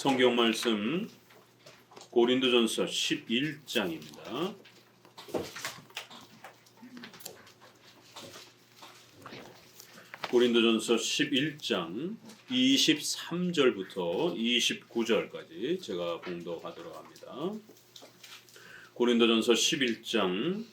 성경 말씀 고린도전서 11장입니다. 고린도전서 11장 23절부터 29절까지 제가 봉독하도록 합니다. 고린도전서 11장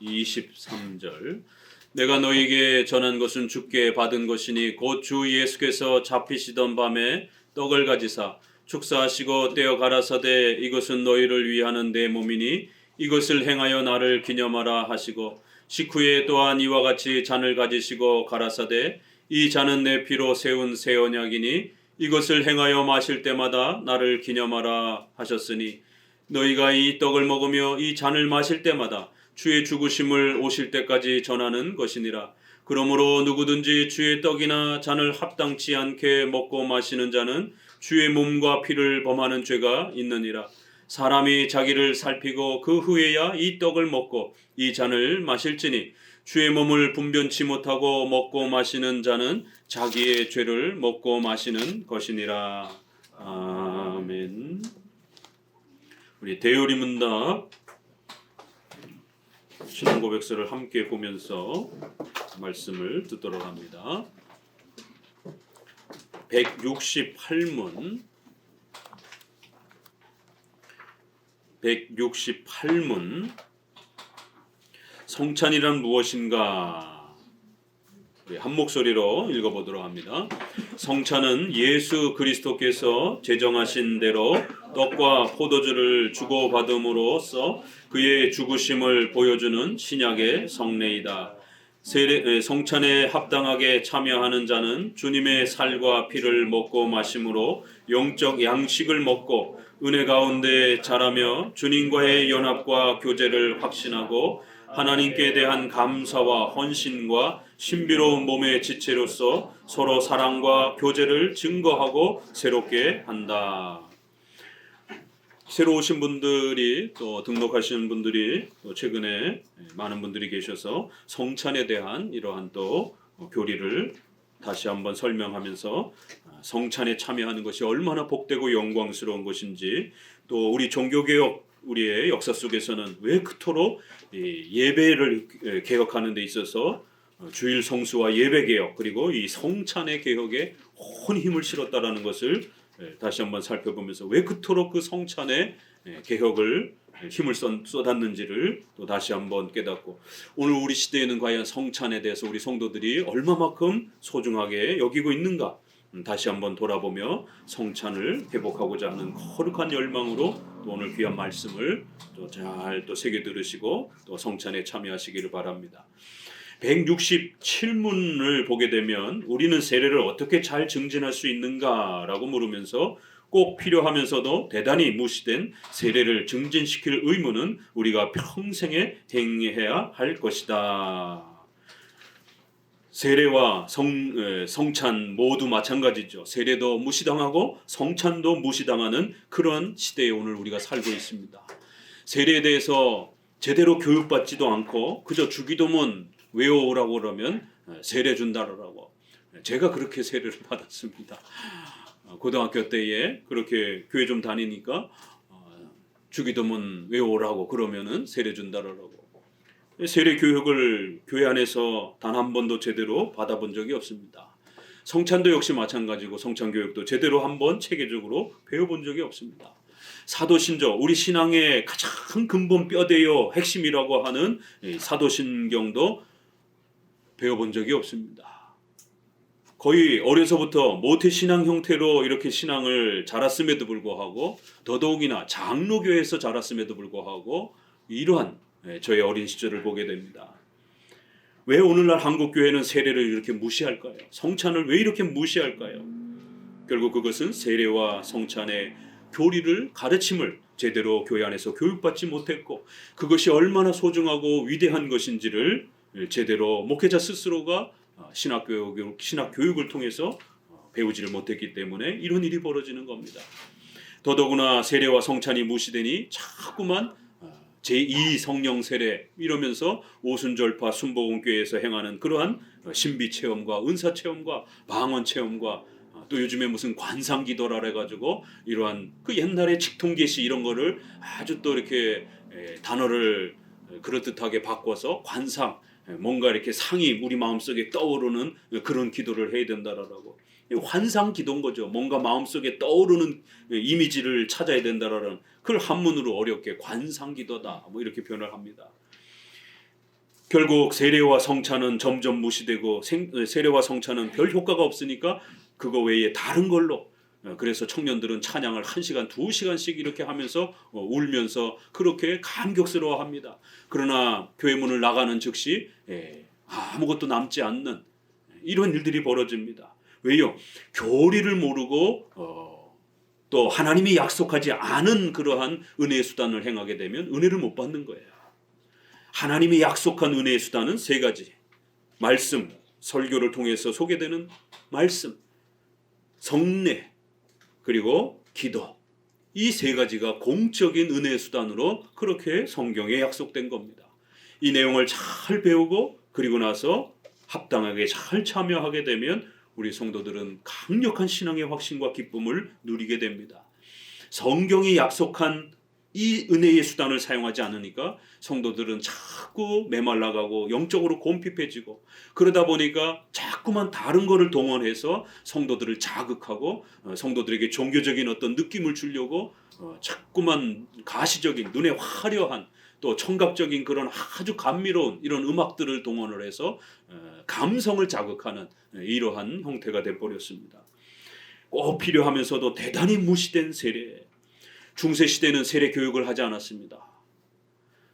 23절 내가 너에게 전한 것은 주께 받은 것이니 곧 주 예수께서 잡히시던 밤에 떡을 가지사 축사하시고 떼어 가라사대 이것은 너희를 위하는 내 몸이니 이것을 행하여 나를 기념하라 하시고 식후에 또한 이와 같이 잔을 가지시고 가라사대 이 잔은 내 피로 세운 새 언약이니 이것을 행하여 마실 때마다 나를 기념하라 하셨으니 너희가 이 떡을 먹으며 이 잔을 마실 때마다 주의 죽으심을 오실 때까지 전하는 것이니라. 그러므로 누구든지 주의 떡이나 잔을 합당치 않게 먹고 마시는 자는 주의 몸과 피를 범하는 죄가 있느니라. 사람이 자기를 살피고 그 후에야 이 떡을 먹고 이 잔을 마실지니 주의 몸을 분변치 못하고 먹고 마시는 자는 자기의 죄를 먹고 마시는 것이니라. 아멘. 우리 대요리 문답 신앙 고백서를 함께 보면서 말씀을 듣도록 합니다. 168문 성찬이란 무엇인가? 한 목소리로 읽어보도록 합니다. 성찬은 예수 그리스도께서 제정하신 대로 떡과 포도주를 주고받음으로써 그의 죽으심을 보여주는 신약의 성례이다. 성찬에 합당하게 참여하는 자는 주님의 살과 피를 먹고 마심으로 영적 양식을 먹고 은혜 가운데 자라며 주님과의 연합과 교제를 확신하고 하나님께 대한 감사와 헌신과 신비로운 몸의 지체로서 서로 사랑과 교제를 증거하고 새롭게 한다. 새로 오신 분들이 또 등록하시는 분들이 또 최근에 많은 분들이 계셔서 성찬에 대한 이러한 또 교리를 다시 한번 설명하면서 성찬에 참여하는 것이 얼마나 복되고 영광스러운 것인지 또 우리 종교개혁 우리의 역사 속에서는 왜 그토록 예배를 개혁하는 데 있어서 주일 성수와 예배 개혁 그리고 이 성찬의 개혁에 온 힘을 실었다라는 것을 다시 한번 살펴보면서 왜 그토록 그 성찬의 개혁을 힘을 쏟았는지를 또 다시 한번 깨닫고 오늘 우리 시대에는 과연 성찬에 대해서 우리 성도들이 얼마만큼 소중하게 여기고 있는가 다시 한번 돌아보며 성찬을 회복하고자 하는 거룩한 열망으로 또 오늘 귀한 말씀을 또 잘 또 새겨 들으시고 또 성찬에 참여하시기를 바랍니다. 167문을 보게 되면 우리는 세례를 어떻게 잘 증진할 수 있는가라고 물으면서 꼭 필요하면서도 대단히 무시된 세례를 증진시킬 의무는 우리가 평생에 행해야 할 것이다. 세례와 성찬 모두 마찬가지죠. 세례도 무시당하고 성찬도 무시당하는 그런 시대에 오늘 우리가 살고 있습니다. 세례에 대해서 제대로 교육받지도 않고 그저 주기도문 외워오라고 그러면 세례 준다라고. 제가 그렇게 세례를 받았습니다. 고등학교 때에 그렇게 교회 좀 다니니까 주기도문 외워오라고 그러면은 세례 준다라고. 세례 교육을 교회 안에서 단 한 번도 제대로 받아본 적이 없습니다. 성찬도 역시 마찬가지고 성찬 교육도 제대로 한번 체계적으로 배워본 적이 없습니다. 사도신조 우리 신앙의 가장 근본 뼈대요 핵심이라고 하는 사도신경도 배워본 적이 없습니다. 거의 어려서부터 모태신앙 형태로 이렇게 신앙을 자랐음에도 불구하고 더더욱이나 장로교회에서 자랐음에도 불구하고 이러한 저의 어린 시절을 보게 됩니다. 왜 오늘날 한국교회는 세례를 이렇게 무시할까요? 성찬을 왜 이렇게 무시할까요? 결국 그것은 세례와 성찬의 교리를 가르침을 제대로 교회 안에서 교육받지 못했고 그것이 얼마나 소중하고 위대한 것인지를 제대로 목회자 스스로가 신학교육을 통해서 배우지를 못했기 때문에 이런 일이 벌어지는 겁니다. 더더구나 세례와 성찬이 무시되니 자꾸만 제2성령 세례 이러면서 오순절파 순복음교회에서 행하는 그러한 신비체험과 은사체험과 방언체험과 또 요즘에 무슨 관상기도라 해가지고 이러한 그 옛날에 직통계시 이런 거를 아주 또 이렇게 단어를 그럴듯하게 바꿔서 관상, 뭔가 이렇게 상이 우리 마음속에 떠오르는 그런 기도를 해야 된다라고. 환상 기도인 거죠. 뭔가 마음속에 떠오르는 이미지를 찾아야 된다라는, 그걸 한문으로 어렵게 관상 기도다 뭐 이렇게 표현을 합니다. 결국 세례와 성찬은 점점 무시되고 세례와 성찬은 별 효과가 없으니까 그거 외에 다른 걸로, 그래서 청년들은 찬양을 1시간, 2시간씩 이렇게 하면서 울면서 그렇게 감격스러워합니다. 그러나 교회 문을 나가는 즉시 아무것도 남지 않는 이런 일들이 벌어집니다. 왜요? 교리를 모르고 또 하나님이 약속하지 않은 그러한 은혜의 수단을 행하게 되면 은혜를 못 받는 거예요. 하나님이 약속한 은혜의 수단은 3가지. 말씀, 설교를 통해서 소개되는 말씀, 성례, 그리고 기도. 이 3가지가 공적인 은혜의 수단으로 그렇게 성경에 약속된 겁니다. 이 내용을 잘 배우고 그리고 나서 합당하게 잘 참여하게 되면 우리 성도들은 강력한 신앙의 확신과 기쁨을 누리게 됩니다. 성경이 약속한 이 은혜의 수단을 사용하지 않으니까 성도들은 자꾸 메말라가고 영적으로 곰핍해지고, 그러다 보니까 자꾸만 다른 거를 동원해서 성도들을 자극하고 성도들에게 종교적인 어떤 느낌을 주려고 자꾸만 가시적인 눈에 화려한 또 청각적인 그런 아주 감미로운 이런 음악들을 동원을 해서 감성을 자극하는 이러한 형태가 돼버렸습니다. 꼭 필요하면서도 대단히 무시된 세례. 중세시대는 세례 교육을 하지 않았습니다.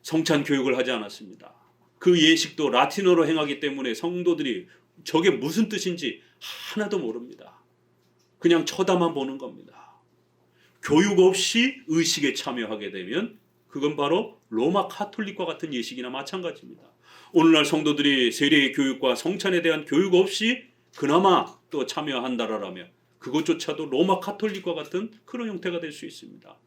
성찬 교육을 하지 않았습니다. 그 예식도 라틴어로 행하기 때문에 성도들이 저게 무슨 뜻인지 하나도 모릅니다. 그냥 쳐다만 보는 겁니다. 교육 없이 의식에 참여하게 되면 그건 바로 로마 카톨릭과 같은 예식이나 마찬가지입니다. 오늘날 성도들이 세례의 교육과 성찬에 대한 교육 없이 그나마 또 참여한다라면 그것조차도 로마 카톨릭과 같은 그런 형태가 될 수 있습니다.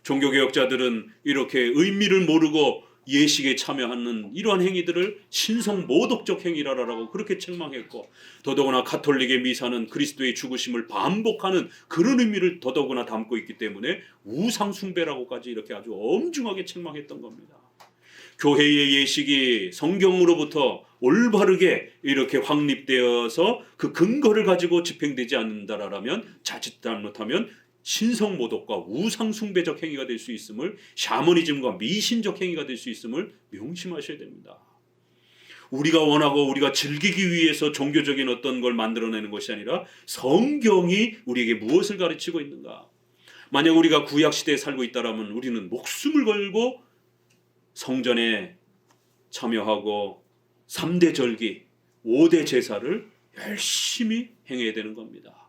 종교개혁자들은 이렇게 의미를 모르고 예식에 참여하는 이러한 행위들을 신성모독적 행위라라고 그렇게 책망했고, 더더구나 가톨릭의 미사는 그리스도의 죽으심을 반복하는 그런 의미를 더더구나 담고 있기 때문에 우상숭배라고까지 이렇게 아주 엄중하게 책망했던 겁니다. 교회의 예식이 성경으로부터 올바르게 이렇게 확립되어서 그 근거를 가지고 집행되지 않는다라면 자칫 잘못하면 신성모독과 우상숭배적 행위가 될 수 있음을, 샤머니즘과 미신적 행위가 될 수 있음을 명심하셔야 됩니다. 우리가 원하고 우리가 즐기기 위해서 종교적인 어떤 걸 만들어내는 것이 아니라 성경이 우리에게 무엇을 가르치고 있는가. 만약 우리가 구약시대에 살고 있다면 우리는 목숨을 걸고 성전에 참여하고 3대 절기, 5대 제사를 열심히 행해야 되는 겁니다.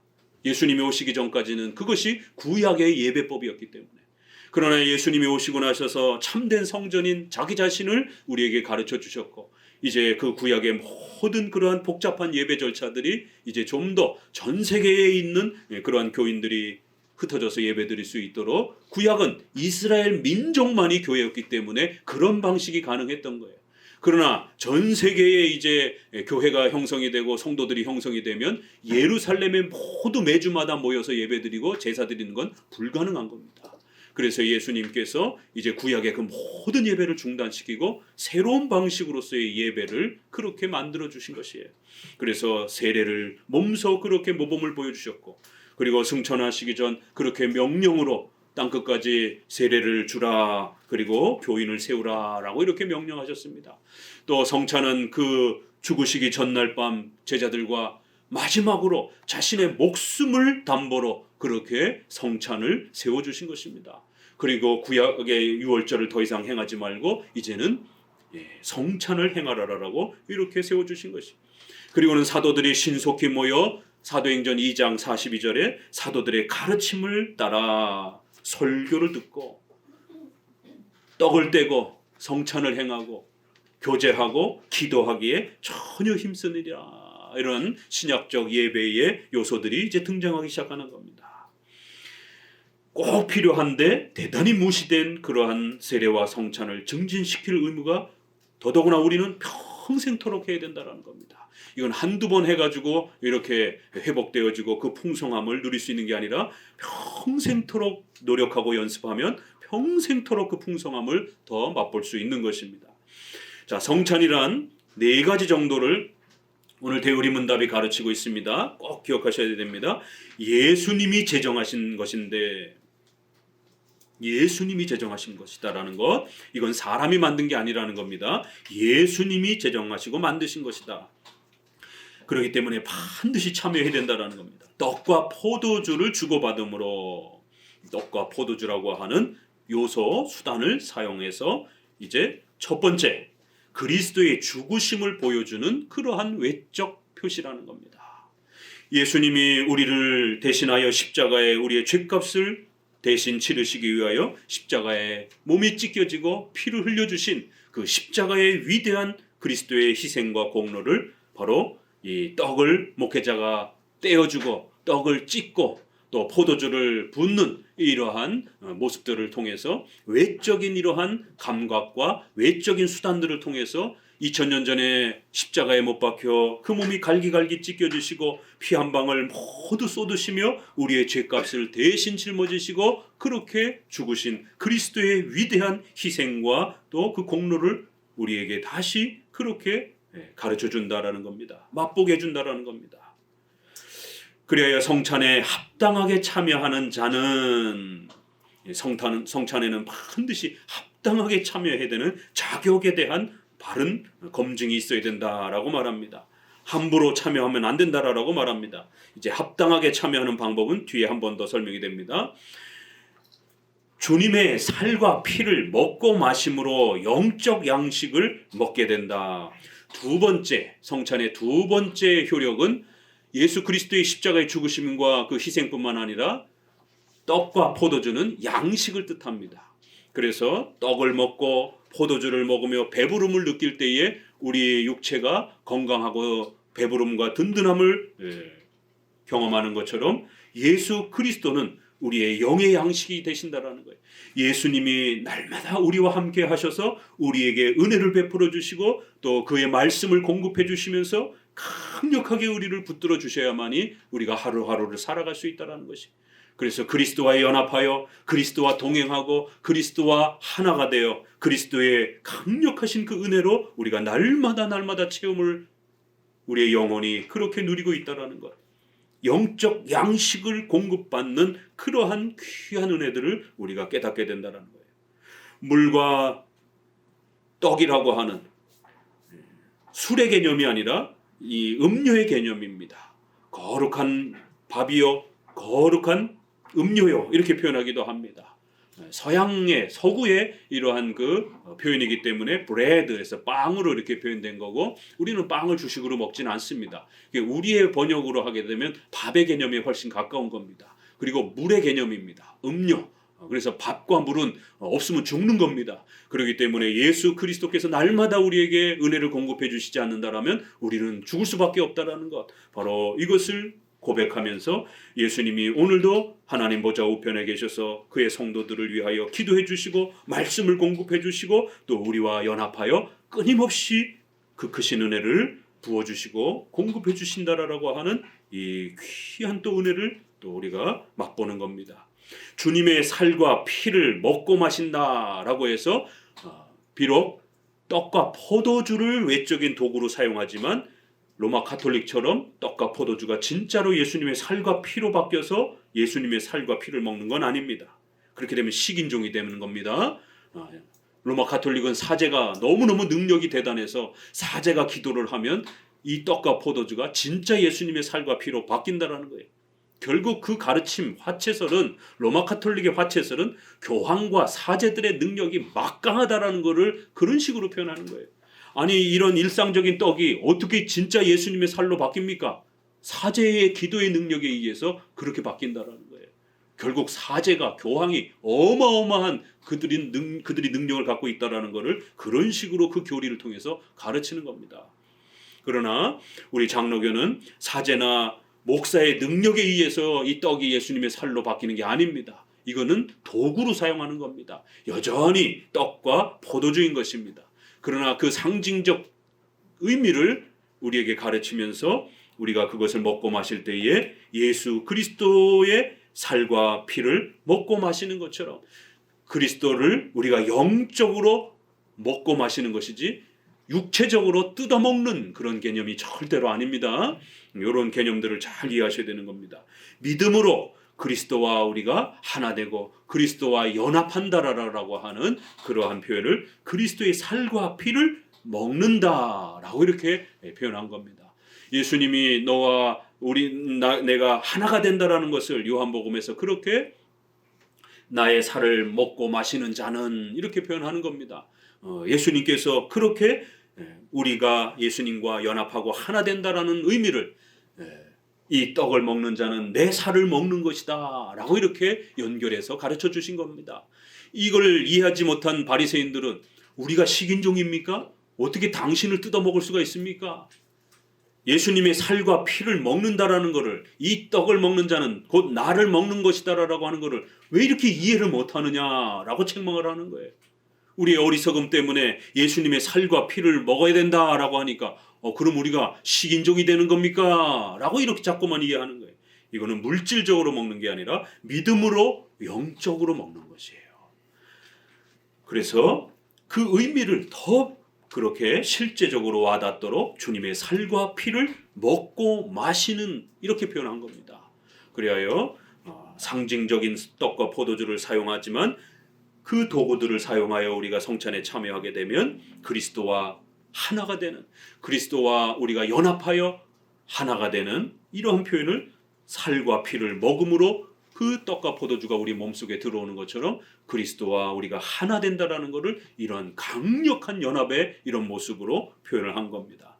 예수님이 오시기 전까지는 그것이 구약의 예배법이었기 때문에. 그러나 예수님이 오시고 나셔서 참된 성전인 자기 자신을 우리에게 가르쳐 주셨고, 이제 그 구약의 모든 그러한 복잡한 예배 절차들이 이제 좀 더 전 세계에 있는 그러한 교인들이 흩어져서 예배드릴 수 있도록, 구약은 이스라엘 민족만이 교회였기 때문에 그런 방식이 가능했던 거예요. 그러나 전 세계에 이제 교회가 형성이 되고 성도들이 형성이 되면 예루살렘에 모두 매주마다 모여서 예배드리고 제사 드리는 건 불가능한 겁니다. 그래서 예수님께서 이제 구약의 그 모든 예배를 중단시키고 새로운 방식으로서의 예배를 그렇게 만들어 주신 것이에요. 그래서 세례를 몸소 그렇게 모범을 보여주셨고, 그리고 승천하시기 전 그렇게 명령으로 땅끝까지 세례를 주라, 그리고 교인을 세우라라고 이렇게 명령하셨습니다. 또 성찬은 그 죽으시기 전날 밤 제자들과 마지막으로 자신의 목숨을 담보로 그렇게 성찬을 세워주신 것입니다. 그리고 구약의 유월절을 더 이상 행하지 말고 이제는 성찬을 행하라라고 이렇게 세워주신 것입니다. 그리고는 사도들이 신속히 모여 사도행전 2장 42절에 사도들의 가르침을 따라 설교를 듣고 떡을 떼고 성찬을 행하고 교제하고 기도하기에 전혀 힘쓰느니라. 이런 신약적 예배의 요소들이 이제 등장하기 시작하는 겁니다. 꼭 필요한데 대단히 무시된 그러한 세례와 성찬을 증진시킬 의무가 더더구나 우리는 평생토록 해야 된다는 겁니다. 이건 한두 번 해가지고 이렇게 회복되어지고 그 풍성함을 누릴 수 있는 게 아니라 평생토록 노력하고 연습하면 평생토록 그 풍성함을 더 맛볼 수 있는 것입니다. 자, 성찬이란 네 가지 정도를 오늘 대우리문답이 가르치고 있습니다. 꼭 기억하셔야 됩니다. 예수님이 제정하신 것인데, 예수님이 제정하신 것이다라는 것, 이건 사람이 만든 게 아니라는 겁니다. 예수님이 제정하시고 만드신 것이다. 그렇기 때문에 반드시 참여해야 된다라는 겁니다. 떡과 포도주를 주고받음으로, 떡과 포도주라고 하는 요소, 수단을 사용해서 이제 첫 번째, 그리스도의 죽으심을 보여주는 그러한 외적 표시라는 겁니다. 예수님이 우리를 대신하여 십자가에 우리의 죄값을 대신 치르시기 위하여 십자가에 몸이 찢겨지고 피를 흘려주신 그 십자가의 위대한 그리스도의 희생과 공로를 바로 이 떡을 목회자가 떼어주고 떡을 찢고 또 포도주를 붓는 이러한 모습들을 통해서 외적인 이러한 감각과 외적인 수단들을 통해서 2000년 전에 십자가에 못 박혀 그 몸이 갈기갈기 찢겨지시고 피 한 방울 모두 쏟으시며 우리의 죄값을 대신 짊어지시고 그렇게 죽으신 그리스도의 위대한 희생과 또 그 공로를 우리에게 다시 그렇게 가르쳐 준다라는 겁니다. 맛보게 해준다라는 겁니다. 그래야 성찬에 합당하게 참여하는 자는, 성찬에는 반드시 합당하게 참여해야 되는 자격에 대한 바른 검증이 있어야 된다라고 말합니다. 함부로 참여하면 안 된다라고 말합니다. 이제 합당하게 참여하는 방법은 뒤에 한 번 더 설명이 됩니다. 주님의 살과 피를 먹고 마심으로 영적 양식을 먹게 된다. 두 번째, 성찬의 두 번째 효력은 예수 그리스도의 십자가의 죽으심과 그 희생뿐만 아니라 떡과 포도주는 양식을 뜻합니다. 그래서 떡을 먹고 포도주를 먹으며 배부름을 느낄 때에 우리의 육체가 건강하고 배부름과 든든함을 경험하는 것처럼 예수 그리스도는 우리의 영의 양식이 되신다라는 거예요. 예수님이 날마다 우리와 함께 하셔서 우리에게 은혜를 베풀어 주시고 또 그의 말씀을 공급해 주시면서 강력하게 우리를 붙들어 주셔야만이 우리가 하루하루를 살아갈 수 있다는 것이. 그래서 그리스도와 연합하여 그리스도와 동행하고 그리스도와 하나가 되어 그리스도의 강력하신 그 은혜로 우리가 날마다 체험을 우리의 영혼이 그렇게 누리고 있다는 것. 영적 양식을 공급받는 그러한 귀한 은혜들을 우리가 깨닫게 된다는 거예요. 물과 떡이라고 하는 술의 개념이 아니라 이 음료의 개념입니다. 거룩한 밥이요, 거룩한 음료요, 이렇게 표현하기도 합니다. 서양의 서구의 이러한 그 표현이기 때문에 브레드에서 빵으로 이렇게 표현된 거고, 우리는 빵을 주식으로 먹지는 않습니다. 우리의 번역으로 하게 되면 밥의 개념에 훨씬 가까운 겁니다. 그리고 물의 개념입니다. 음료. 그래서 밥과 물은 없으면 죽는 겁니다. 그렇기 때문에 예수 그리스도께서 날마다 우리에게 은혜를 공급해 주시지 않는다라면 우리는 죽을 수밖에 없다라는 것, 바로 이것을 고백하면서 예수님이 오늘도 하나님 보좌 우편에 계셔서 그의 성도들을 위하여 기도해 주시고 말씀을 공급해 주시고 또 우리와 연합하여 끊임없이 그 크신 은혜를 부어주시고 공급해 주신다라고 하는 이 귀한 또 은혜를 또 우리가 맛보는 겁니다. 주님의 살과 피를 먹고 마신다라고 해서 비록 떡과 포도주를 외적인 도구로 사용하지만 로마 가톨릭처럼 떡과 포도주가 진짜로 예수님의 살과 피로 바뀌어서 예수님의 살과 피를 먹는 건 아닙니다. 그렇게 되면 식인종이 되는 겁니다. 로마 가톨릭은 사제가 너무너무 능력이 대단해서 사제가 기도를 하면 이 떡과 포도주가 진짜 예수님의 살과 피로 바뀐다라는 거예요. 결국 그 가르침, 화채설은, 로마 가톨릭의 화채설은 교황과 사제들의 능력이 막강하다라는 것을 그런 식으로 표현하는 거예요. 아니, 이런 일상적인 떡이 어떻게 진짜 예수님의 살로 바뀝니까? 사제의 기도의 능력에 의해서 그렇게 바뀐다라는 거예요. 결국 사제가, 교황이 어마어마한 그들이 능력을 갖고 있다라는 것을 그런 식으로 그 교리를 통해서 가르치는 겁니다. 그러나 우리 장로교는 사제나 목사의 능력에 의해서 이 떡이 예수님의 살로 바뀌는 게 아닙니다. 이거는 도구로 사용하는 겁니다. 여전히 떡과 포도주인 것입니다. 그러나 그 상징적 의미를 우리에게 가르치면서 우리가 그것을 먹고 마실 때에 예수 그리스도의 살과 피를 먹고 마시는 것처럼 그리스도를 우리가 영적으로 먹고 마시는 것이지 육체적으로 뜯어먹는 그런 개념이 절대로 아닙니다. 이런 개념들을 잘 이해하셔야 되는 겁니다. 믿음으로 그리스도와 우리가 하나 되고 그리스도와 연합한다라고 하는 그러한 표현을 그리스도의 살과 피를 먹는다라고 이렇게 표현한 겁니다. 예수님이 너와 내가 하나가 된다라는 것을 요한복음에서 그렇게 나의 살을 먹고 마시는 자는 이렇게 표현하는 겁니다. 예수님께서 그렇게 우리가 예수님과 연합하고 하나 된다라는 의미를 이 떡을 먹는 자는 내 살을 먹는 것이다 라고 이렇게 연결해서 가르쳐 주신 겁니다. 이걸 이해하지 못한 바리새인들은 우리가 식인종입니까? 어떻게 당신을 뜯어먹을 수가 있습니까? 예수님의 살과 피를 먹는다라는 것을 이 떡을 먹는 자는 곧 나를 먹는 것이다라고 하는 것을 왜 이렇게 이해를 못하느냐라고 책망을 하는 거예요. 우리의 어리석음 때문에 예수님의 살과 피를 먹어야 된다라고 하니까 그럼 우리가 식인종이 되는 겁니까? 라고 이렇게 자꾸만 이해하는 거예요. 이거는 물질적으로 먹는 게 아니라 믿음으로 영적으로 먹는 것이에요. 그래서 그 의미를 더 그렇게 실제적으로 와닿도록 주님의 살과 피를 먹고 마시는 이렇게 표현한 겁니다. 그리하여 상징적인 떡과 포도주를 사용하지만 그 도구들을 사용하여 우리가 성찬에 참여하게 되면 그리스도와 하나가 되는, 그리스도와 우리가 연합하여 하나가 되는 이러한 표현을 살과 피를 먹음으로 그 떡과 포도주가 우리 몸속에 들어오는 것처럼 그리스도와 우리가 하나 된다라는 것을 이런 강력한 연합의 이런 모습으로 표현을 한 겁니다.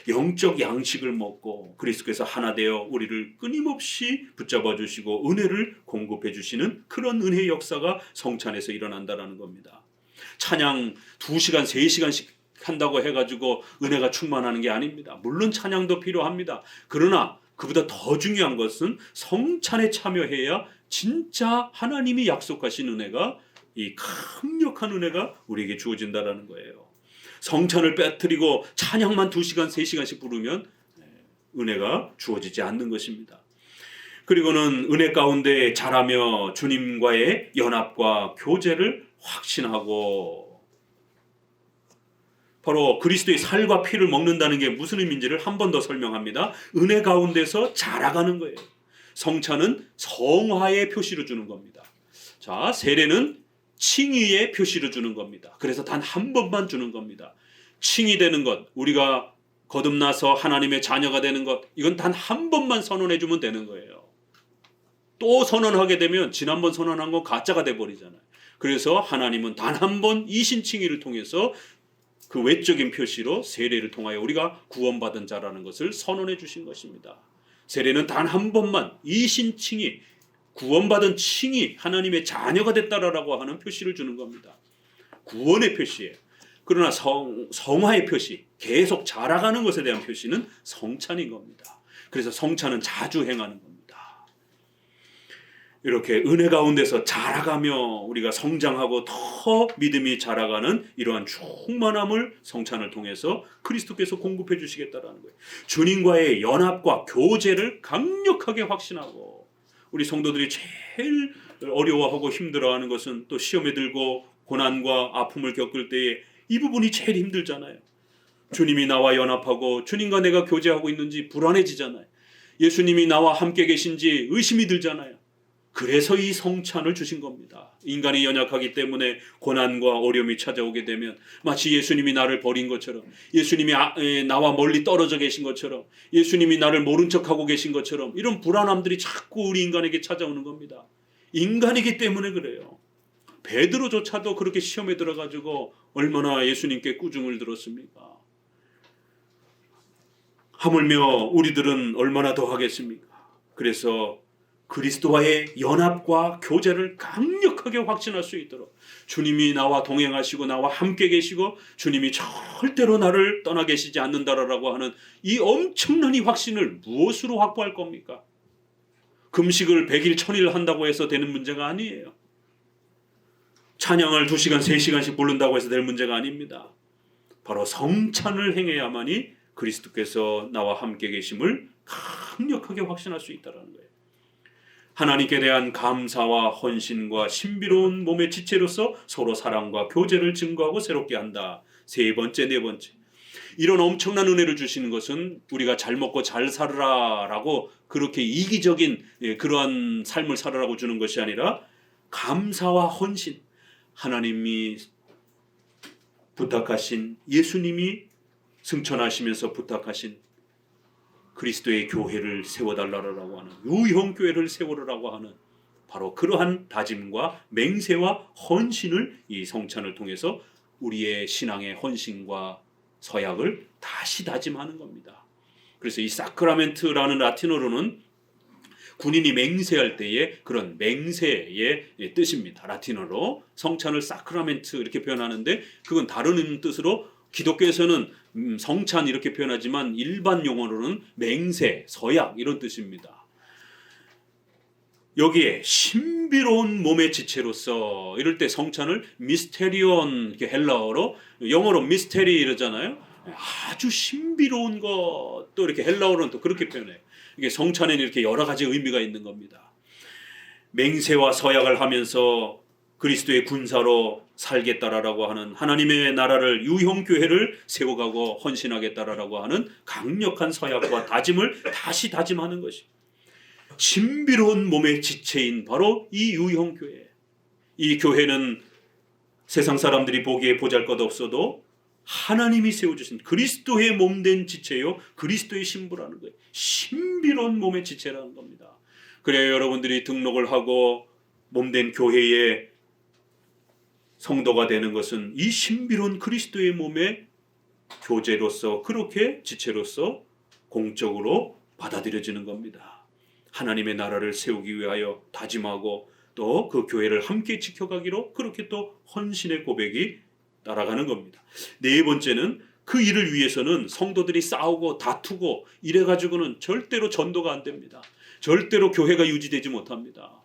영적 양식을 먹고 그리스도께서 하나 되어 우리를 끊임없이 붙잡아 주시고 은혜를 공급해 주시는 그런 은혜의 역사가 성찬에서 일어난다라는 겁니다. 찬양 2시간, 3시간씩 한다고 해가지고 은혜가 충만하는 게 아닙니다. 물론 찬양도 필요합니다. 그러나 그보다 더 중요한 것은 성찬에 참여해야 진짜 하나님이 약속하신 은혜가, 이 강력한 은혜가 우리에게 주어진다라는 거예요. 성찬을 빼뜨리고 찬양만 2시간, 3시간씩 부르면 은혜가 주어지지 않는 것입니다. 그리고는 은혜 가운데 자라며 주님과의 연합과 교제를 확신하고, 바로 그리스도의 살과 피를 먹는다는 게 무슨 의미인지를 한 번 더 설명합니다. 은혜 가운데서 자라가는 거예요. 성찬은 성화의 표시를 주는 겁니다. 자, 세례는 칭의의 표시를 주는 겁니다. 그래서 단 한 번만 주는 겁니다. 칭의되는 것, 우리가 거듭나서 하나님의 자녀가 되는 것, 이건 단 한 번만 선언해 주면 되는 거예요. 또 선언하게 되면 지난번 선언한 건 가짜가 돼버리잖아요. 그래서 하나님은 단 한 번 이신칭의를 통해서 그 외적인 표시로 세례를 통하여 우리가 구원받은 자라는 것을 선언해 주신 것입니다. 세례는 단 한 번만 이신칭의, 구원받은 칭의, 하나님의 자녀가 됐다라고 하는 표시를 주는 겁니다. 구원의 표시예요. 그러나 성화의 표시, 계속 자라가는 것에 대한 표시는 성찬인 겁니다. 그래서 성찬은 자주 행하는 겁니다. 이렇게 은혜 가운데서 자라가며 우리가 성장하고 더 믿음이 자라가는 이러한 충만함을 성찬을 통해서 그리스도께서 공급해 주시겠다라는 거예요. 주님과의 연합과 교제를 강력하게 확신하고, 우리 성도들이 제일 어려워하고 힘들어하는 것은 또 시험에 들고 고난과 아픔을 겪을 때에 이 부분이 제일 힘들잖아요. 주님이 나와 연합하고 주님과 내가 교제하고 있는지 불안해지잖아요. 예수님이 나와 함께 계신지 의심이 들잖아요. 그래서 이 성찬을 주신 겁니다. 인간이 연약하기 때문에 고난과 어려움이 찾아오게 되면 마치 예수님이 나를 버린 것처럼, 예수님이 나와 멀리 떨어져 계신 것처럼, 예수님이 나를 모른 척하고 계신 것처럼 이런 불안함들이 자꾸 우리 인간에게 찾아오는 겁니다. 인간이기 때문에 그래요. 베드로조차도 그렇게 시험에 들어가지고 얼마나 예수님께 꾸중을 들었습니까? 하물며 우리들은 얼마나 더 하겠습니까? 그래서 그리스도와의 연합과 교제를 강력하게 확신할 수 있도록 주님이 나와 동행하시고 나와 함께 계시고 주님이 절대로 나를 떠나 계시지 않는다라고 하는 이 엄청난 이 확신을 무엇으로 확보할 겁니까? 금식을 100일 1000일 한다고 해서 되는 문제가 아니에요. 찬양을 2시간 3시간씩 부른다고 해서 될 문제가 아닙니다. 바로 성찬을 행해야만이 그리스도께서 나와 함께 계심을 강력하게 확신할 수 있다는 거예요. 하나님께 대한 감사와 헌신과 신비로운 몸의 지체로서 서로 사랑과 교제를 증거하고 새롭게 한다. 세 번째, 네 번째. 이런 엄청난 은혜를 주시는 것은 우리가 잘 먹고 잘 살으라라고 그렇게 이기적인 그러한 삶을 살아라고 주는 것이 아니라 감사와 헌신, 하나님이 부탁하신, 예수님이 승천하시면서 부탁하신 그리스도의 교회를 세워달라고 하는, 유형교회를 세우라고 하는 바로 그러한 다짐과 맹세와 헌신을 이 성찬을 통해서 우리의 신앙의 헌신과 서약을 다시 다짐하는 겁니다. 그래서 이 사크라멘트라는 라틴어로는 군인이 맹세할 때의 그런 맹세의 뜻입니다. 라틴어로 성찬을 사크라멘트 이렇게 표현하는데 그건 다른 뜻으로 기독교에서는 성찬 이렇게 표현하지만 일반 용어로는 맹세, 서약 이런 뜻입니다. 여기에 신비로운 몸의 지체로서 이럴 때 성찬을 미스테리온, 이렇게 헬라어로, 영어로 미스테리 이러잖아요. 아주 신비로운 것, 또 이렇게 헬라어로는 또 그렇게 표현해요. 이게 성찬에는 이렇게 여러 가지 의미가 있는 겁니다. 맹세와 서약을 하면서 그리스도의 군사로 살겠다라고 하는, 하나님의 나라를, 유형교회를 세워가고 헌신하겠다라고 하는 강력한 서약과 다짐을 다시 다짐하는 것이, 신비로운 몸의 지체인 바로 이 유형교회. 이 교회는 세상 사람들이 보기에 보잘것없어도 하나님이 세워주신 그리스도의 몸된 지체요, 그리스도의 신부라는 거예요. 신비로운 몸의 지체라는 겁니다. 그래야 여러분들이 등록을 하고 몸된 교회에 성도가 되는 것은 이 신비로운 그리스도의 몸의 교제로서, 그렇게 지체로서 공적으로 받아들여지는 겁니다. 하나님의 나라를 세우기 위하여 다짐하고 또 그 교회를 함께 지켜가기로 그렇게 또 헌신의 고백이 따라가는 겁니다. 네 번째는 그 일을 위해서는 성도들이 싸우고 다투고 이래가지고는 절대로 전도가 안 됩니다. 절대로 교회가 유지되지 못합니다.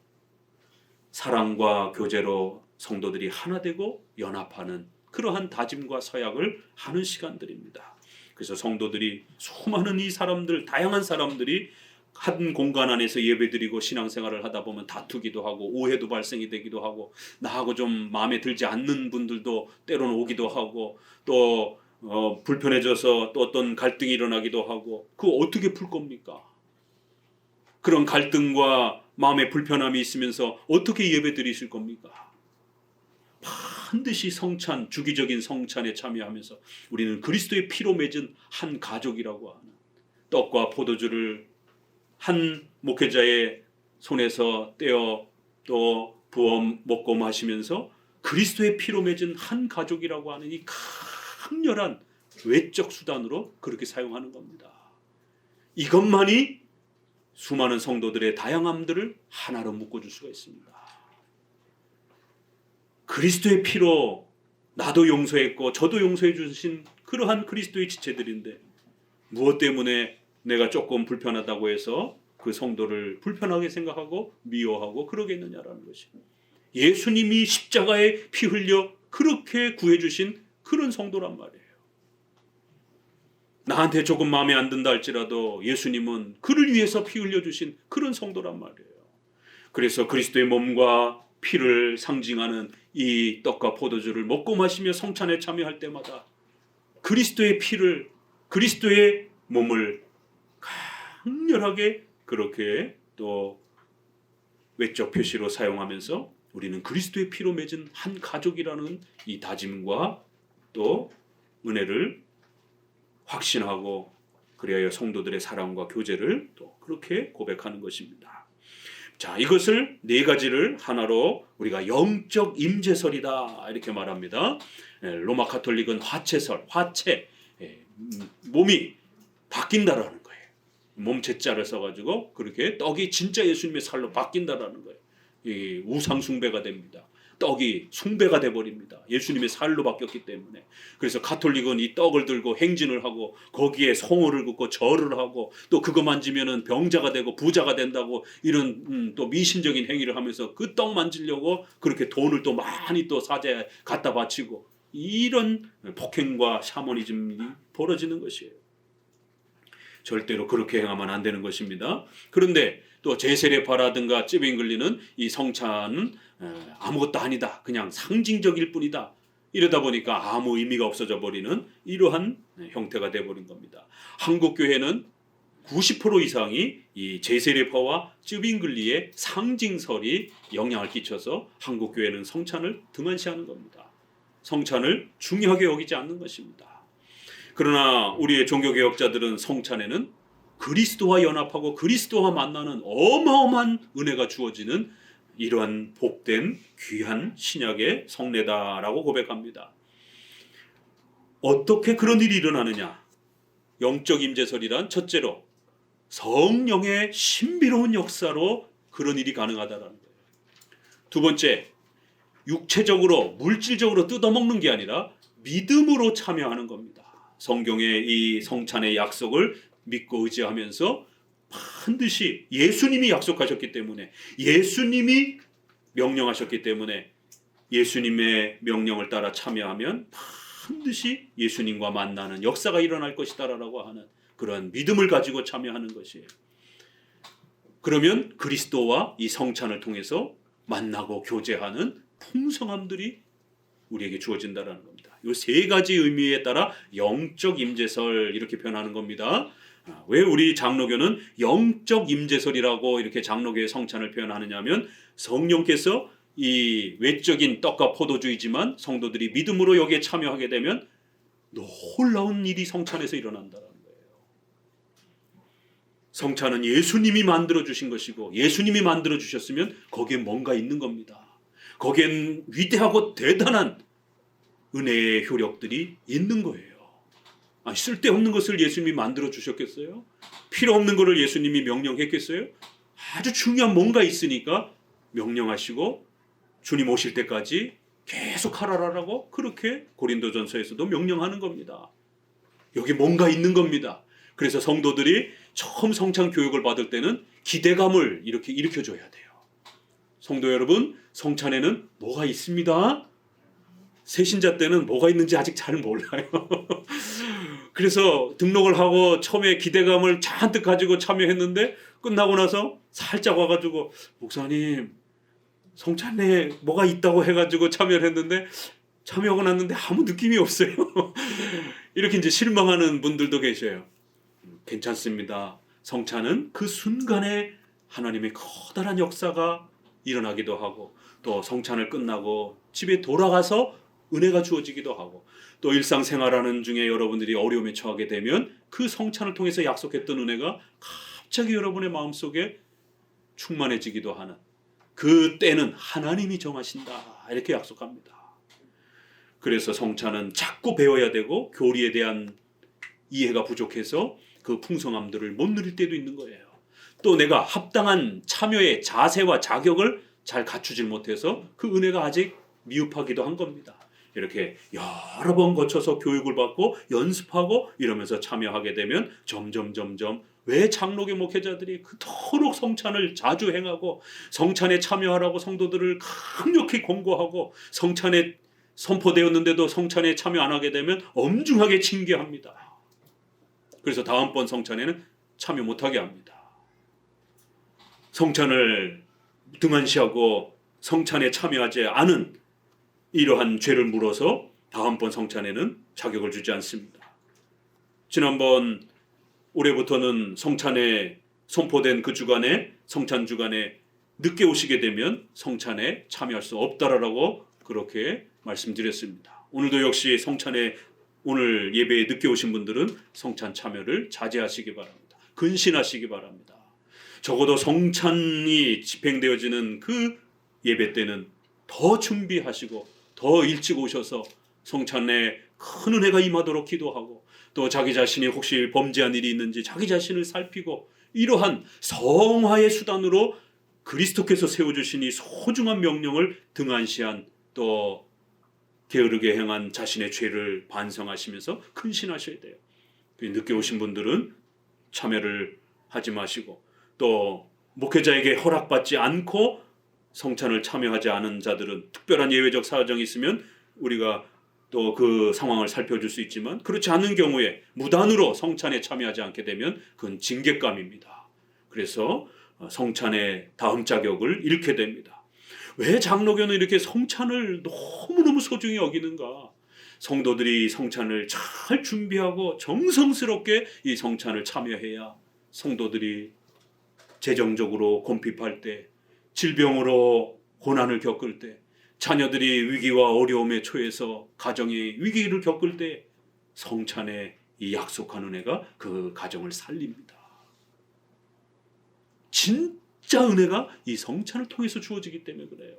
사랑과 교제로 성도들이 하나 되고 연합하는 그러한 다짐과 서약을 하는 시간들입니다. 그래서 성도들이, 수많은 이 사람들, 다양한 사람들이 한 공간 안에서 예배드리고 신앙생활을 하다 보면 다투기도 하고 오해도 발생이 되기도 하고 나하고 좀 마음에 들지 않는 분들도 때로는 오기도 하고 또 불편해져서 또 어떤 갈등이 일어나기도 하고, 그거 어떻게 풀 겁니까? 그런 갈등과 마음의 불편함이 있으면서 어떻게 예배 드리실 겁니까? 반드시 성찬, 주기적인 성찬에 참여하면서 우리는 그리스도의 피로 맺은 한 가족이라고 하는, 떡과 포도주를 한 목회자의 손에서 떼어 또 부어 먹고 마시면서 그리스도의 피로 맺은 한 가족이라고 하는 이 강렬한 외적 수단으로 그렇게 사용하는 겁니다. 이것만이 수많은 성도들의 다양함들을 하나로 묶어줄 수가 있습니다. 그리스도의 피로 나도 용서했고 저도 용서해 주신 그러한 그리스도의 지체들인데 무엇 때문에 내가 조금 불편하다고 해서 그 성도를 불편하게 생각하고 미워하고 그러겠느냐라는 것이, 예수님이 십자가에 피 흘려 그렇게 구해주신 그런 성도란 말이에요. 나한테 조금 마음에 안 든다 할지라도 예수님은 그를 위해서 피 흘려주신 그런 성도란 말이에요. 그래서 그리스도의 몸과 피를 상징하는 이 떡과 포도주를 먹고 마시며 성찬에 참여할 때마다 그리스도의 피를, 그리스도의 몸을 강렬하게 그렇게 또 외적 표시로 사용하면서 우리는 그리스도의 피로 맺은 한 가족이라는 이 다짐과 또 은혜를 확신하고, 그리하여 성도들의 사랑과 교제를 또 그렇게 고백하는 것입니다. 자, 이것을 네 가지를 하나로 우리가 영적 임재설이다 이렇게 말합니다. 로마 가톨릭은 화채설, 화채, 몸이 바뀐다라는 거예요. 몸체자를 써가지고 그렇게 떡이 진짜 예수님의 살로 바뀐다라는 거예요. 이 우상 숭배가 됩니다. 떡이 숭배가 돼버립니다. 예수님의 살로 바뀌었기 때문에. 그래서 가톨릭은 이 떡을 들고 행진을 하고 거기에 성호를 긋고 절을 하고 또 그거 만지면은 병자가 되고 부자가 된다고 이런 또 미신적인 행위를 하면서 그 떡 만지려고 그렇게 돈을 또 많이 또 사제에 갖다 바치고 이런 폭행과 샤머니즘이 벌어지는 것이에요. 절대로 그렇게 행하면 안 되는 것입니다. 그런데 또 제세례파라든가 찌빙글리는 이 성찬은 아무것도 아니다, 그냥 상징적일 뿐이다, 이러다 보니까 아무 의미가 없어져 버리는 이러한 형태가 돼버린 겁니다. 한국 교회는 90% 이상이 이 제세례파와 쯔빙글리의 상징설이 영향을 끼쳐서 한국 교회는 성찬을 등한시하는 겁니다. 성찬을 중요하게 여기지 않는 것입니다. 그러나 우리의 종교개혁자들은 성찬에는 그리스도와 연합하고 그리스도와 만나는 어마어마한 은혜가 주어지는 이러한 복된 귀한 신약의 성례다라고 고백합니다. 어떻게 그런 일이 일어나느냐? 영적 임재설이란 첫째로 성령의 신비로운 역사로 그런 일이 가능하다라는 거예요. 두 번째, 육체적으로 물질적으로 뜯어먹는 게 아니라 믿음으로 참여하는 겁니다. 성경의 이 성찬의 약속을 믿고 의지하면서 반드시 예수님이 약속하셨기 때문에, 예수님이 명령하셨기 때문에 예수님의 명령을 따라 참여하면 반드시 예수님과 만나는 역사가 일어날 것이다라고 하는 그런 믿음을 가지고 참여하는 것이에요. 그러면 그리스도와 이 성찬을 통해서 만나고 교제하는 풍성함들이 우리에게 주어진다라는 겁니다. 이 세 가지 의미에 따라 영적 임재설 이렇게 표현하는 겁니다. 왜 우리 장로교는 영적 임재설이라고 이렇게 장로교의 성찬을 표현하느냐면, 성령께서 이 외적인 떡과 포도주이지만 성도들이 믿음으로 여기에 참여하게 되면 놀라운 일이 성찬에서 일어난다는 거예요. 성찬은 예수님이 만들어 주신 것이고, 예수님이 만들어 주셨으면 거기에 뭔가 있는 겁니다. 거기엔 위대하고 대단한 은혜의 효력들이 있는 거예요. 쓸데없는 것을 예수님이 만들어 주셨겠어요? 필요 없는 것을 예수님이 명령했겠어요? 아주 중요한 뭔가 있으니까 명령하시고 주님 오실 때까지 계속 하라라고 그렇게 고린도전서에서도 명령하는 겁니다. 여기 뭔가 있는 겁니다. 그래서 성도들이 처음 성찬 교육을 받을 때는 기대감을 이렇게 일으켜줘야 돼요. 성도 여러분, 성찬에는 뭐가 있습니다. 새신자 때는 뭐가 있는지 아직 잘 몰라요. 그래서 등록을 하고 처음에 기대감을 잔뜩 가지고 참여했는데 끝나고 나서 살짝 와가지고, 목사님 성찬에 뭐가 있다고 해가지고 참여를 했는데 참여하고 났는데 아무 느낌이 없어요. 이렇게 이제 실망하는 분들도 계셔요. 괜찮습니다. 성찬은 그 순간에 하나님의 커다란 역사가 일어나기도 하고, 또 성찬을 끝나고 집에 돌아가서 은혜가 주어지기도 하고, 또 일상생활하는 중에 여러분들이 어려움에 처하게 되면 그 성찬을 통해서 약속했던 은혜가 갑자기 여러분의 마음속에 충만해지기도 하는, 그 때는 하나님이 정하신다 이렇게 약속합니다. 그래서 성찬은 자꾸 배워야 되고, 교리에 대한 이해가 부족해서 그 풍성함들을 못 누릴 때도 있는 거예요. 또 내가 합당한 참여의 자세와 자격을 잘 갖추질 못해서 그 은혜가 아직 미흡하기도 한 겁니다. 이렇게 여러 번 거쳐서 교육을 받고 연습하고 이러면서 참여하게 되면 점점 왜 장로교 목회자들이 그토록 성찬을 자주 행하고 성찬에 참여하라고 성도들을 강력히 권고하고, 성찬에 선포되었는데도 성찬에 참여 안 하게 되면 엄중하게 징계합니다. 그래서 다음번 성찬에는 참여 못하게 합니다. 성찬을 등한시하고 성찬에 참여하지 않은 이러한 죄를 물어서 다음번 성찬에는 자격을 주지 않습니다. 지난번 올해부터는 성찬에 선포된 그 주간에, 성찬 주간에 늦게 오시게 되면 성찬에 참여할 수 없다라고 그렇게 말씀드렸습니다. 오늘도 역시 성찬에, 오늘 예배에 늦게 오신 분들은 성찬 참여를 자제하시기 바랍니다. 근신하시기 바랍니다. 적어도 성찬이 집행되어지는 그 예배 때는 더 준비하시고 더 일찍 오셔서 성찬에 큰 은혜가 임하도록 기도하고, 또 자기 자신이 혹시 범죄한 일이 있는지 자기 자신을 살피고, 이러한 성화의 수단으로 그리스도께서 세워주신 이 소중한 명령을 등한시한, 또 게으르게 행한 자신의 죄를 반성하시면서 근신하셔야 돼요. 늦게 오신 분들은 참여를 하지 마시고, 또 목회자에게 허락받지 않고 성찬을 참여하지 않은 자들은, 특별한 예외적 사정이 있으면 우리가 또 그 상황을 살펴줄 수 있지만, 그렇지 않은 경우에 무단으로 성찬에 참여하지 않게 되면 그건 징계감입니다. 그래서 성찬의 다음 자격을 잃게 됩니다. 왜 장로교는 이렇게 성찬을 너무너무 소중히 여기는가? 성도들이 성찬을 잘 준비하고 정성스럽게 이 성찬을 참여해야 성도들이 재정적으로 곤핍할 때, 질병으로 고난을 겪을 때, 자녀들이 위기와 어려움에 처해서 가정이 위기를 겪을 때 성찬의 이 약속한 은혜가 그 가정을 살립니다. 진짜 은혜가 이 성찬을 통해서 주어지기 때문에 그래요.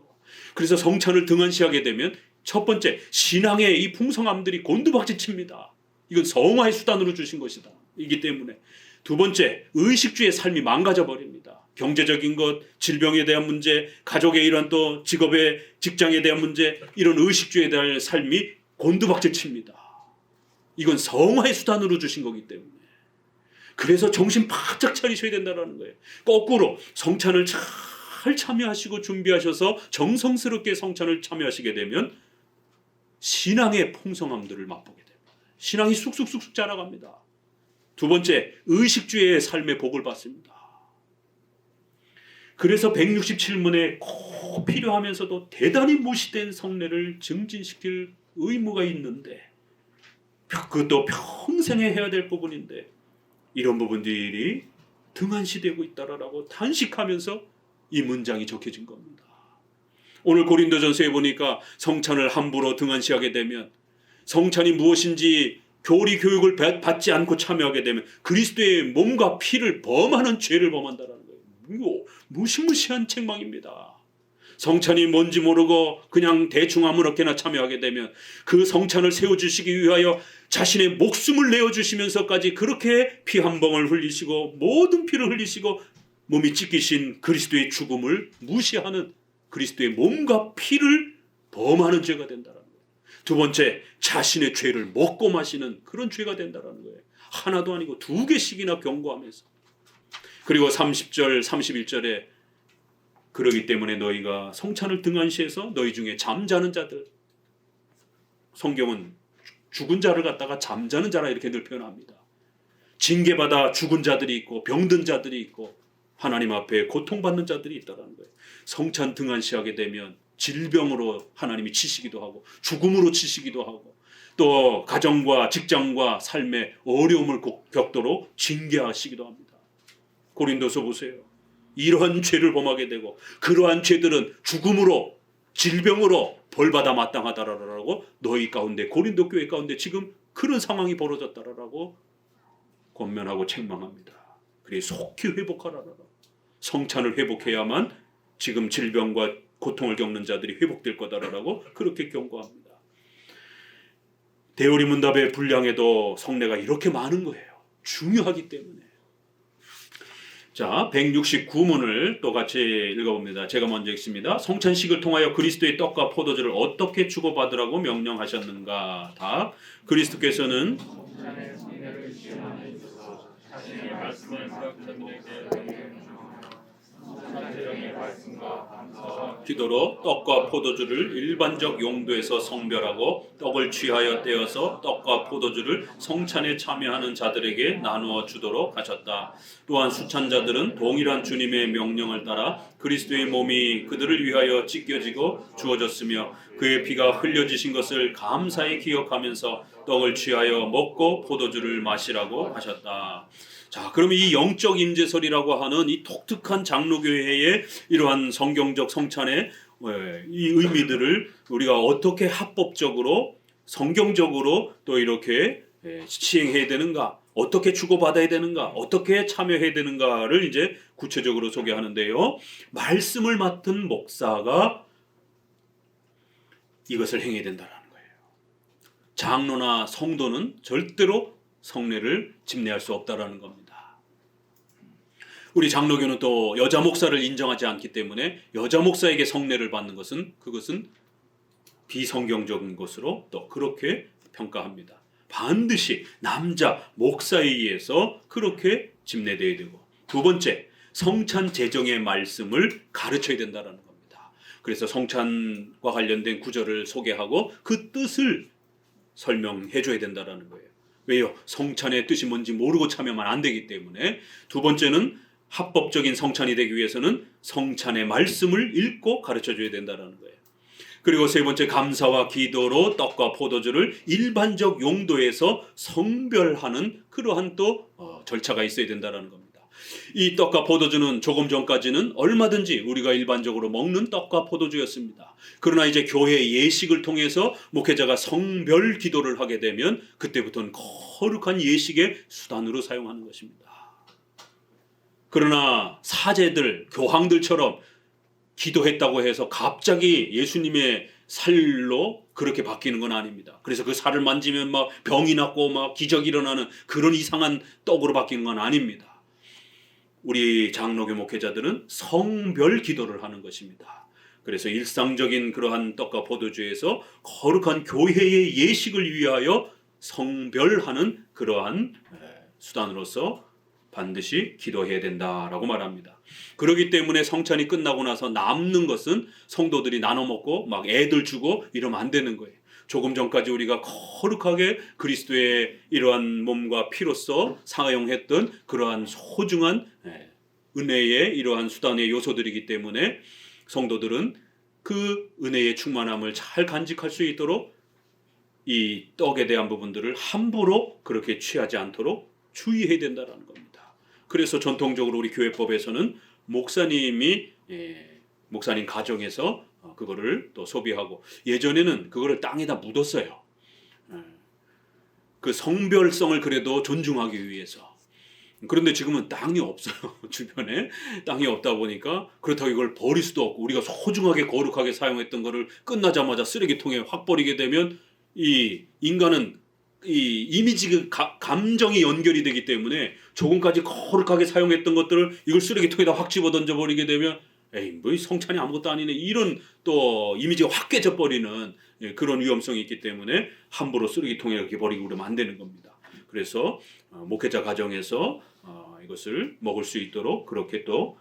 그래서 성찬을 등한시하게 되면 첫 번째, 신앙의 이 풍성함들이 곤두박질칩니다. 이건 성화의 수단으로 주신 것이다. 이기 때문에. 두 번째, 의식주의 삶이 망가져 버립니다. 경제적인 것, 질병에 대한 문제, 가족의 이런 또 직업의 직장에 대한 문제, 이런 의식주의에 대한 삶이 곤두박질칩니다. 이건 성화의 수단으로 주신 거기 때문에. 그래서 정신 바짝 차리셔야 된다는 거예요. 거꾸로 성찬을 잘 참여하시고 준비하셔서 정성스럽게 성찬을 참여하시게 되면 신앙의 풍성함들을 맛보게 됩니다. 신앙이 쑥쑥쑥 자라갑니다. 두 번째, 의식주의 삶의 복을 받습니다. 그래서 167문에 꼭 필요하면서도 대단히 무시된 성례를 증진시킬 의무가 있는데, 그것도 평생에 해야 될 부분인데 이런 부분들이 등한시되고 있다라고 단식하면서 이 문장이 적혀진 겁니다. 오늘 고린도전서에 보니까 성찬을 함부로 등한시하게 되면, 성찬이 무엇인지 교리 교육을 받지 않고 참여하게 되면 그리스도의 몸과 피를 범하는 죄를 범한다는 거예요. 무시무시한 책망입니다. 성찬이 뭔지 모르고 그냥 대충 아무렇게나 참여하게 되면 그 성찬을 세워주시기 위하여 자신의 목숨을 내어주시면서까지 그렇게 피 한 방울 흘리시고 모든 피를 흘리시고 몸이 찢기신 그리스도의 죽음을 무시하는, 그리스도의 몸과 피를 범하는 죄가 된다는 거예요. 두 번째, 자신의 죄를 먹고 마시는 그런 죄가 된다는 거예요. 하나도 아니고 두 개씩이나 경고하면서. 그리고 30절 31절에 그러기 때문에 너희가 성찬을 등한시해서 너희 중에 잠자는 자들, 성경은 죽은 자를 갖다가 잠자는 자라 이렇게 늘 표현합니다. 징계받아 죽은 자들이 있고 병든 자들이 있고 하나님 앞에 고통받는 자들이 있다는 거예요. 성찬 등한시하게 되면 질병으로 하나님이 치시기도 하고 죽음으로 치시기도 하고 또 가정과 직장과 삶의 어려움을 겪도록 징계하시기도 합니다. 고린도서 보세요. 이러한 죄를 범하게 되고 그러한 죄들은 죽음으로 질병으로 벌받아 마땅하다라고 너희 가운데, 고린도 교회 가운데 지금 그런 상황이 벌어졌다라고 권면하고 책망합니다. 그래 속히 회복하라라고. 성찬을 회복해야만 지금 질병과 고통을 겪는 자들이 회복될 거다라고 그렇게 경고합니다. 대우리 문답의 분량에도 성례가 이렇게 많은 거예요. 중요하기 때문에. 자, 169문을 또 같이 읽어봅니다. 제가 먼저 읽습니다. 성찬식을 통하여 그리스도의 떡과 포도주를 어떻게 주고받으라고 명령하셨는가? 답. 그리스도께서는 자신의 말씀을 기도로 떡과 포도주를 일반적 용도에서 성별하고 떡을 취하여 떼어서 떡과 포도주를 성찬에 참여하는 자들에게 나누어 주도록 하셨다. 또한 수찬 자들은 동일한 주님의 명령을 따라 그리스도의 몸이 그들을 위하여 찢겨지고 주어졌으며 그의 피가 흘려지신 것을 감사히 기억하면서 떡을 취하여 먹고 포도주를 마시라고 하셨다. 자, 그럼 이 영적 임재설이라고 하는 이 독특한 장로교회의 이러한 성경적 성찬의 이 의미들을 우리가 어떻게 합법적으로 성경적으로 또 이렇게 시행해야 되는가, 어떻게 주고받아야 되는가, 어떻게 참여해야 되는가를 이제 구체적으로 소개하는데요. 말씀을 맡은 목사가 이것을 행해야 된다는 거예요. 장로나 성도는 절대로 성례를 집례할 수 없다라는 겁니다. 우리 장로교는 또 여자 목사를 인정하지 않기 때문에 여자 목사에게 성례를 받는 것은 그것은 비성경적인 것으로 또 그렇게 평가합니다. 반드시 남자 목사에 의해서 그렇게 집례되어야 되고, 두 번째, 성찬 제정의 말씀을 가르쳐야 된다는 겁니다. 그래서 성찬과 관련된 구절을 소개하고 그 뜻을 설명해 줘야 된다라는 거예요. 왜요? 성찬의 뜻이 뭔지 모르고 참여하면 안 되기 때문에. 두 번째는 합법적인 성찬이 되기 위해서는 성찬의 말씀을 읽고 가르쳐 줘야 된다라는 거예요. 그리고 세 번째, 감사와 기도로 떡과 포도주를 일반적 용도에서 성별하는 그러한 또 절차가 있어야 된다라는 겁니다. 이 떡과 포도주는 조금 전까지는 얼마든지 우리가 일반적으로 먹는 떡과 포도주였습니다. 그러나 이제 교회 예식을 통해서 목회자가 성별 기도를 하게 되면 그때부터는 거룩한 예식의 수단으로 사용하는 것입니다. 그러나 사제들, 교황들처럼 기도했다고 해서 갑자기 예수님의 살로 그렇게 바뀌는 건 아닙니다. 그래서 그 살을 만지면 막 병이 낫고 막 기적이 일어나는 그런 이상한 떡으로 바뀌는 건 아닙니다. 우리 장로교 목회자들은 성별 기도를 하는 것입니다. 그래서 일상적인 그러한 떡과 포도주에서 거룩한 교회의 예식을 위하여 성별하는 그러한 수단으로서 반드시 기도해야 된다라고 말합니다. 그렇기 때문에 성찬이 끝나고 나서 남는 것은 성도들이 나눠 먹고 막 애들 주고 이러면 안 되는 거예요. 조금 전까지 우리가 거룩하게 그리스도의 이러한 몸과 피로서 사용했던 그러한 소중한 은혜의 이러한 수단의 요소들이기 때문에 성도들은 그 은혜의 충만함을 잘 간직할 수 있도록 이 떡에 대한 부분들을 함부로 그렇게 취하지 않도록 주의해야 된다는 겁니다. 그래서 전통적으로 우리 교회법에서는 목사님 가정에서 그거를 또 소비하고, 예전에는 그거를 땅에다 묻었어요. 그 성별성을 그래도 존중하기 위해서. 그런데 지금은 땅이 없어요. 주변에 땅이 없다 보니까 그렇다고 이걸 버릴 수도 없고, 우리가 소중하게 거룩하게 사용했던 거를 끝나자마자 쓰레기통에 확 버리게 되면 이 인간은 이 이미지 감정이 연결이 되기 때문에 조금까지 거룩하게 사용했던 것들을 이걸 쓰레기통에다 확 집어 던져 버리게 되면 에이 뭐 성찬이 아무것도 아니네, 이런 또 이미지가 확 깨져 버리는 그런 위험성이 있기 때문에 함부로 쓰레기통에 이렇게 버리고 그러면 안 되는 겁니다. 그래서 목회자 가정에서 이것을 먹을 수 있도록 그렇게 또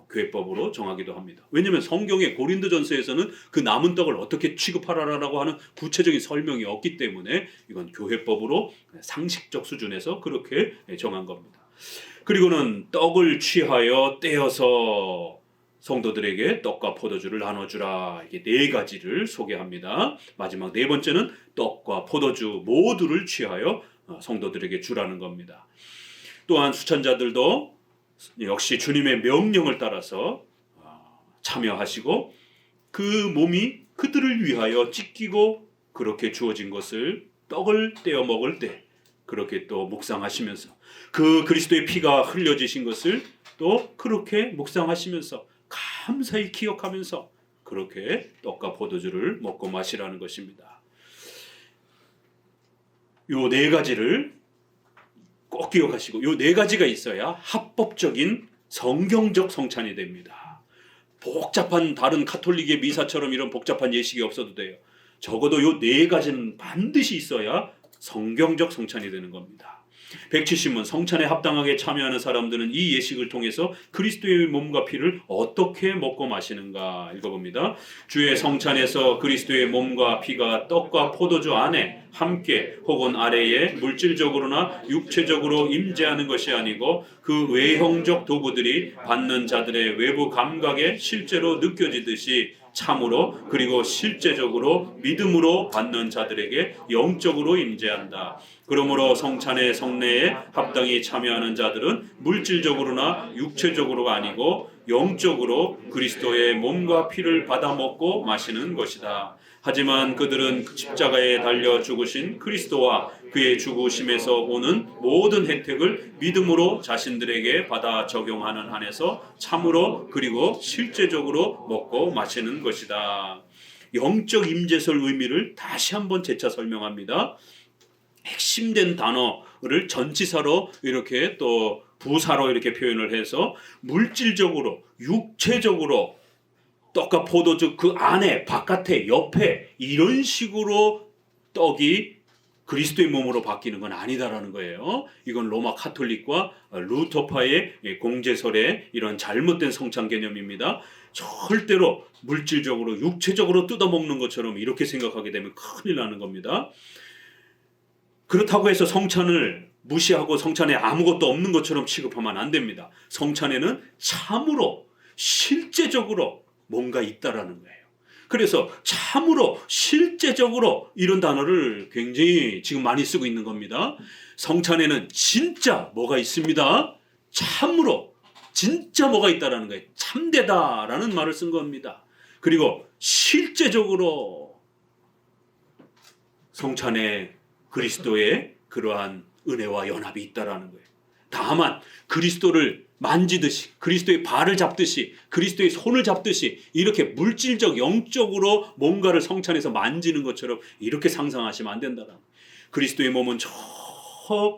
교회법으로 정하기도 합니다. 왜냐하면 성경의 고린도전서에서는 그 남은 떡을 어떻게 취급하라라고 하는 구체적인 설명이 없기 때문에 이건 교회법으로 상식적 수준에서 그렇게 정한 겁니다. 그리고는 떡을 취하여 떼어서 성도들에게 떡과 포도주를 나눠주라, 이게 네 가지를 소개합니다. 마지막 네 번째는 떡과 포도주 모두를 취하여 성도들에게 주라는 겁니다. 또한 수천자들도 역시 주님의 명령을 따라서 참여하시고 그 몸이 그들을 위하여 찢기고 그렇게 주어진 것을 떡을 떼어 먹을 때 그렇게 또 묵상하시면서 그 그리스도의 피가 흘려지신 것을 또 그렇게 묵상하시면서 감사히 기억하면서 그렇게 떡과 포도주를 먹고 마시라는 것입니다. 요 네 가지를 꼭 기억하시고, 요 네 가지가 있어야 합법적인 성경적 성찬이 됩니다. 복잡한 다른 가톨릭의 미사처럼 이런 복잡한 예식이 없어도 돼요. 적어도 요 네 가지는 반드시 있어야 성경적 성찬이 되는 겁니다. 170문 성찬에 합당하게 참여하는 사람들은 이 예식을 통해서 그리스도의 몸과 피를 어떻게 먹고 마시는가 읽어봅니다. 주의 성찬에서 그리스도의 몸과 피가 떡과 포도주 안에 함께 혹은 아래에 물질적으로나 육체적으로 임재하는 것이 아니고 그 외형적 도구들이 받는 자들의 외부 감각에 실제로 느껴지듯이 참으로 그리고 실제적으로 믿음으로 받는 자들에게 영적으로 임재한다. 그러므로 성찬의 성례에 합당히 참여하는 자들은 물질적으로나 육체적으로가 아니고 영적으로 그리스도의 몸과 피를 받아 먹고 마시는 것이다. 하지만 그들은 십자가에 달려 죽으신 그리스도와 그의 죽으심에서 오는 모든 혜택을 믿음으로 자신들에게 받아 적용하는 한에서 참으로 그리고 실제적으로 먹고 마시는 것이다. 영적 임재설 의미를 다시 한번 재차 설명합니다. 핵심된 단어를 전치사로 이렇게 또 부사로 이렇게 표현을 해서 물질적으로 육체적으로 떡과 포도주 그 안에 바깥에 옆에 이런 식으로 떡이 그리스도의 몸으로 바뀌는 건 아니다라는 거예요. 이건 로마 카톨릭과 루터파의 공제설의 이런 잘못된 성찬 개념입니다. 절대로 물질적으로 육체적으로 뜯어먹는 것처럼 이렇게 생각하게 되면 큰일 나는 겁니다. 그렇다고 해서 성찬을 무시하고 성찬에 아무것도 없는 것처럼 취급하면 안 됩니다. 성찬에는 참으로 실제적으로 뭔가 있다라는 거예요. 그래서 참으로 실제적으로 이런 단어를 굉장히 지금 많이 쓰고 있는 겁니다. 성찬에는 진짜 뭐가 있습니다. 참으로 진짜 뭐가 있다라는 거예요. 참되다라는 말을 쓴 겁니다. 그리고 실제적으로 성찬에 그리스도의 그러한 은혜와 연합이 있다라는 거예요. 다만 그리스도를 만지듯이, 그리스도의 발을 잡듯이, 그리스도의 손을 잡듯이 이렇게 물질적 영적으로 뭔가를 성찬에서 만지는 것처럼 이렇게 상상하시면 안 된다라는 거예요. 그리스도의 몸은 저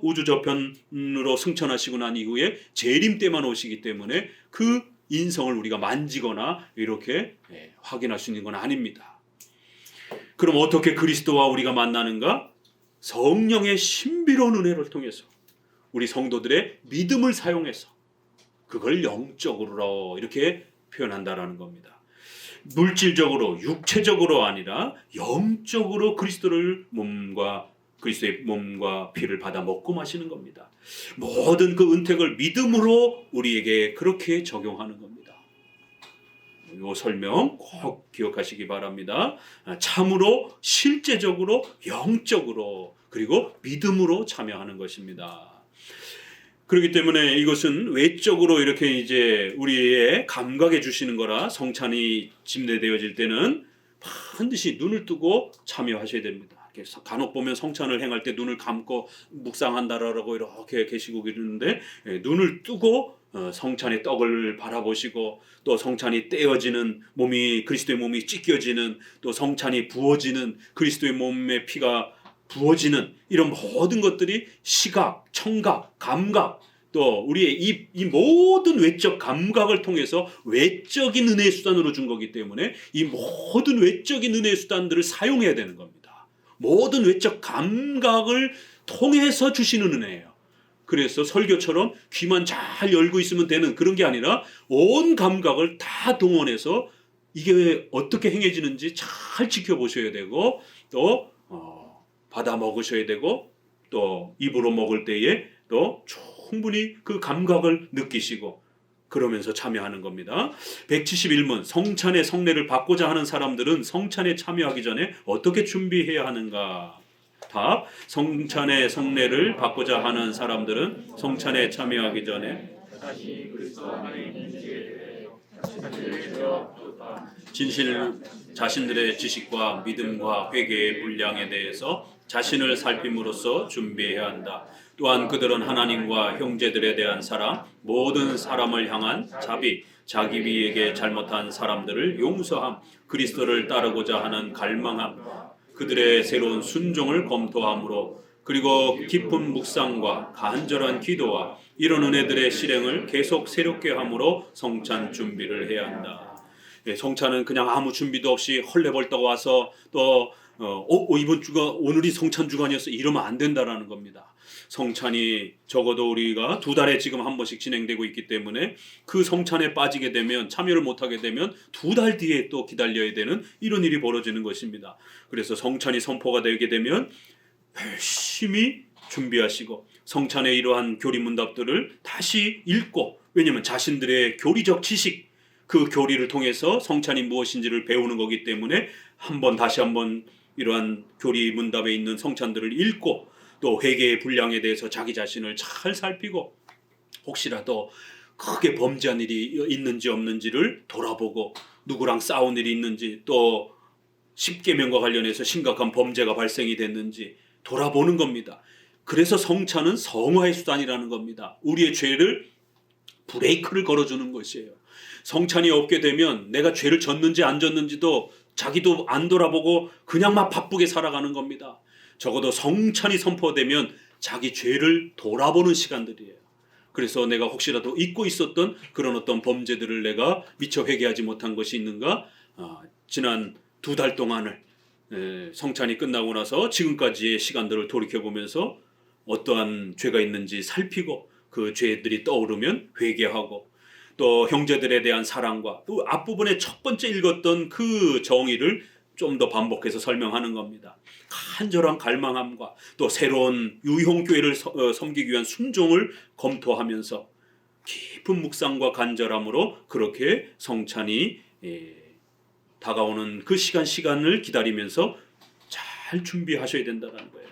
우주 저편으로 승천하시고 난 이후에 재림 때만 오시기 때문에 그 인성을 우리가 만지거나 이렇게 확인할 수 있는 건 아닙니다. 그럼 어떻게 그리스도와 우리가 만나는가? 성령의 신비로운 은혜를 통해서 우리 성도들의 믿음을 사용해서 그걸 영적으로 이렇게 표현한다라는 겁니다. 물질적으로 육체적으로 아니라 영적으로 그리스도의 몸과 피를 받아 먹고 마시는 겁니다. 모든 그 은택을 믿음으로 우리에게 그렇게 적용하는 겁니다. 이 설명 꼭 기억하시기 바랍니다. 참으로 실제적으로 영적으로 그리고 믿음으로 참여하는 것입니다. 그렇기 때문에 이것은 외적으로 이렇게 이제 우리의 감각에 주시는 거라 성찬이 집례되어질 때는 반드시 눈을 뜨고 참여하셔야 됩니다. 간혹 보면 성찬을 행할 때 눈을 감고 묵상한다라고 이렇게 계시고 그러는데 눈을 뜨고 성찬의 떡을 바라보시고 또 성찬이 떼어지는 몸이 그리스도의 몸이 찢겨지는 또 성찬이 부어지는 그리스도의 몸의 피가 부어지는 이런 모든 것들이 시각, 청각, 감각 또 우리의 이 모든 외적 감각을 통해서 외적인 은혜의 수단으로 준 거기 때문에 이 모든 외적인 은혜의 수단들을 사용해야 되는 겁니다. 모든 외적 감각을 통해서 주시는 은혜예요. 그래서 설교처럼 귀만 잘 열고 있으면 되는 그런 게 아니라 온 감각을 다 동원해서 이게 어떻게 행해지는지 잘 지켜보셔야 되고 또 받아 먹으셔야 되고 또 입으로 먹을 때에 또 충분히 그 감각을 느끼시고 그러면서 참여하는 겁니다. 171문 성찬의 성례를 받고자 하는 사람들은 성찬에 참여하기 전에 어떻게 준비해야 하는가? 답. 성찬의 성례를 받고자 하는 사람들은 성찬에 참여하기 전에 자신들의 지식과 믿음과 회개의 분량에 대해서 자신을 살핌으로써 준비해야 한다. 또한 그들은 하나님과 형제들에 대한 사랑, 모든 사람을 향한 자비, 자기 비에게 잘못한 사람들을 용서함, 그리스도를 따르고자 하는 갈망함, 그들의 새로운 순종을 검토함으로 그리고 깊은 묵상과 간절한 기도와 이런 은혜들의 실행을 계속 새롭게 함으로 성찬 준비를 해야 한다. 성찬은 그냥 아무 준비도 없이 헐레벌떡 와서 또 이번 주가 오늘이 성찬 주간이었어 이러면 안 된다라는 겁니다. 성찬이 적어도 우리가 2달에 지금 한 번씩 진행되고 있기 때문에 그 성찬에 빠지게 되면 참여를 못하게 되면 2달 뒤에 또 기다려야 되는 이런 일이 벌어지는 것입니다. 그래서 성찬이 선포가 되게 되면 열심히 준비하시고 성찬의 이러한 교리문답들을 다시 읽고 왜냐하면 자신들의 교리적 지식 그 교리를 통해서 성찬이 무엇인지를 배우는 거기 때문에 다시 한번 이러한 교리문답에 있는 성찬들을 읽고 또 회개의 분량에 대해서 자기 자신을 잘 살피고 혹시라도 크게 범죄한 일이 있는지 없는지를 돌아보고 누구랑 싸운 일이 있는지 또 십계명과 관련해서 심각한 범죄가 발생이 됐는지 돌아보는 겁니다. 그래서 성찬은 성화의 수단이라는 겁니다. 우리의 죄를 브레이크를 걸어주는 것이에요. 성찬이 없게 되면 내가 죄를 졌는지 안 졌는지도 자기도 안 돌아보고 그냥 막 바쁘게 살아가는 겁니다. 적어도 성찬이 선포되면 자기 죄를 돌아보는 시간들이에요. 그래서 내가 혹시라도 잊고 있었던 그런 어떤 범죄들을 내가 미처 회개하지 못한 것이 있는가? 지난 2달 동안을 성찬이 끝나고 나서 지금까지의 시간들을 돌이켜보면서 어떠한 죄가 있는지 살피고 그 죄들이 떠오르면 회개하고 또 형제들에 대한 사랑과 또 앞부분에 첫 번째 읽었던 그 정의를 좀 더 반복해서 설명하는 겁니다. 간절한 갈망함과 또 새로운 유형교회를 섬기기 위한 순종을 검토하면서 깊은 묵상과 간절함으로 그렇게 성찬이 다가오는 그 시간을 기다리면서 잘 준비하셔야 된다는 거예요.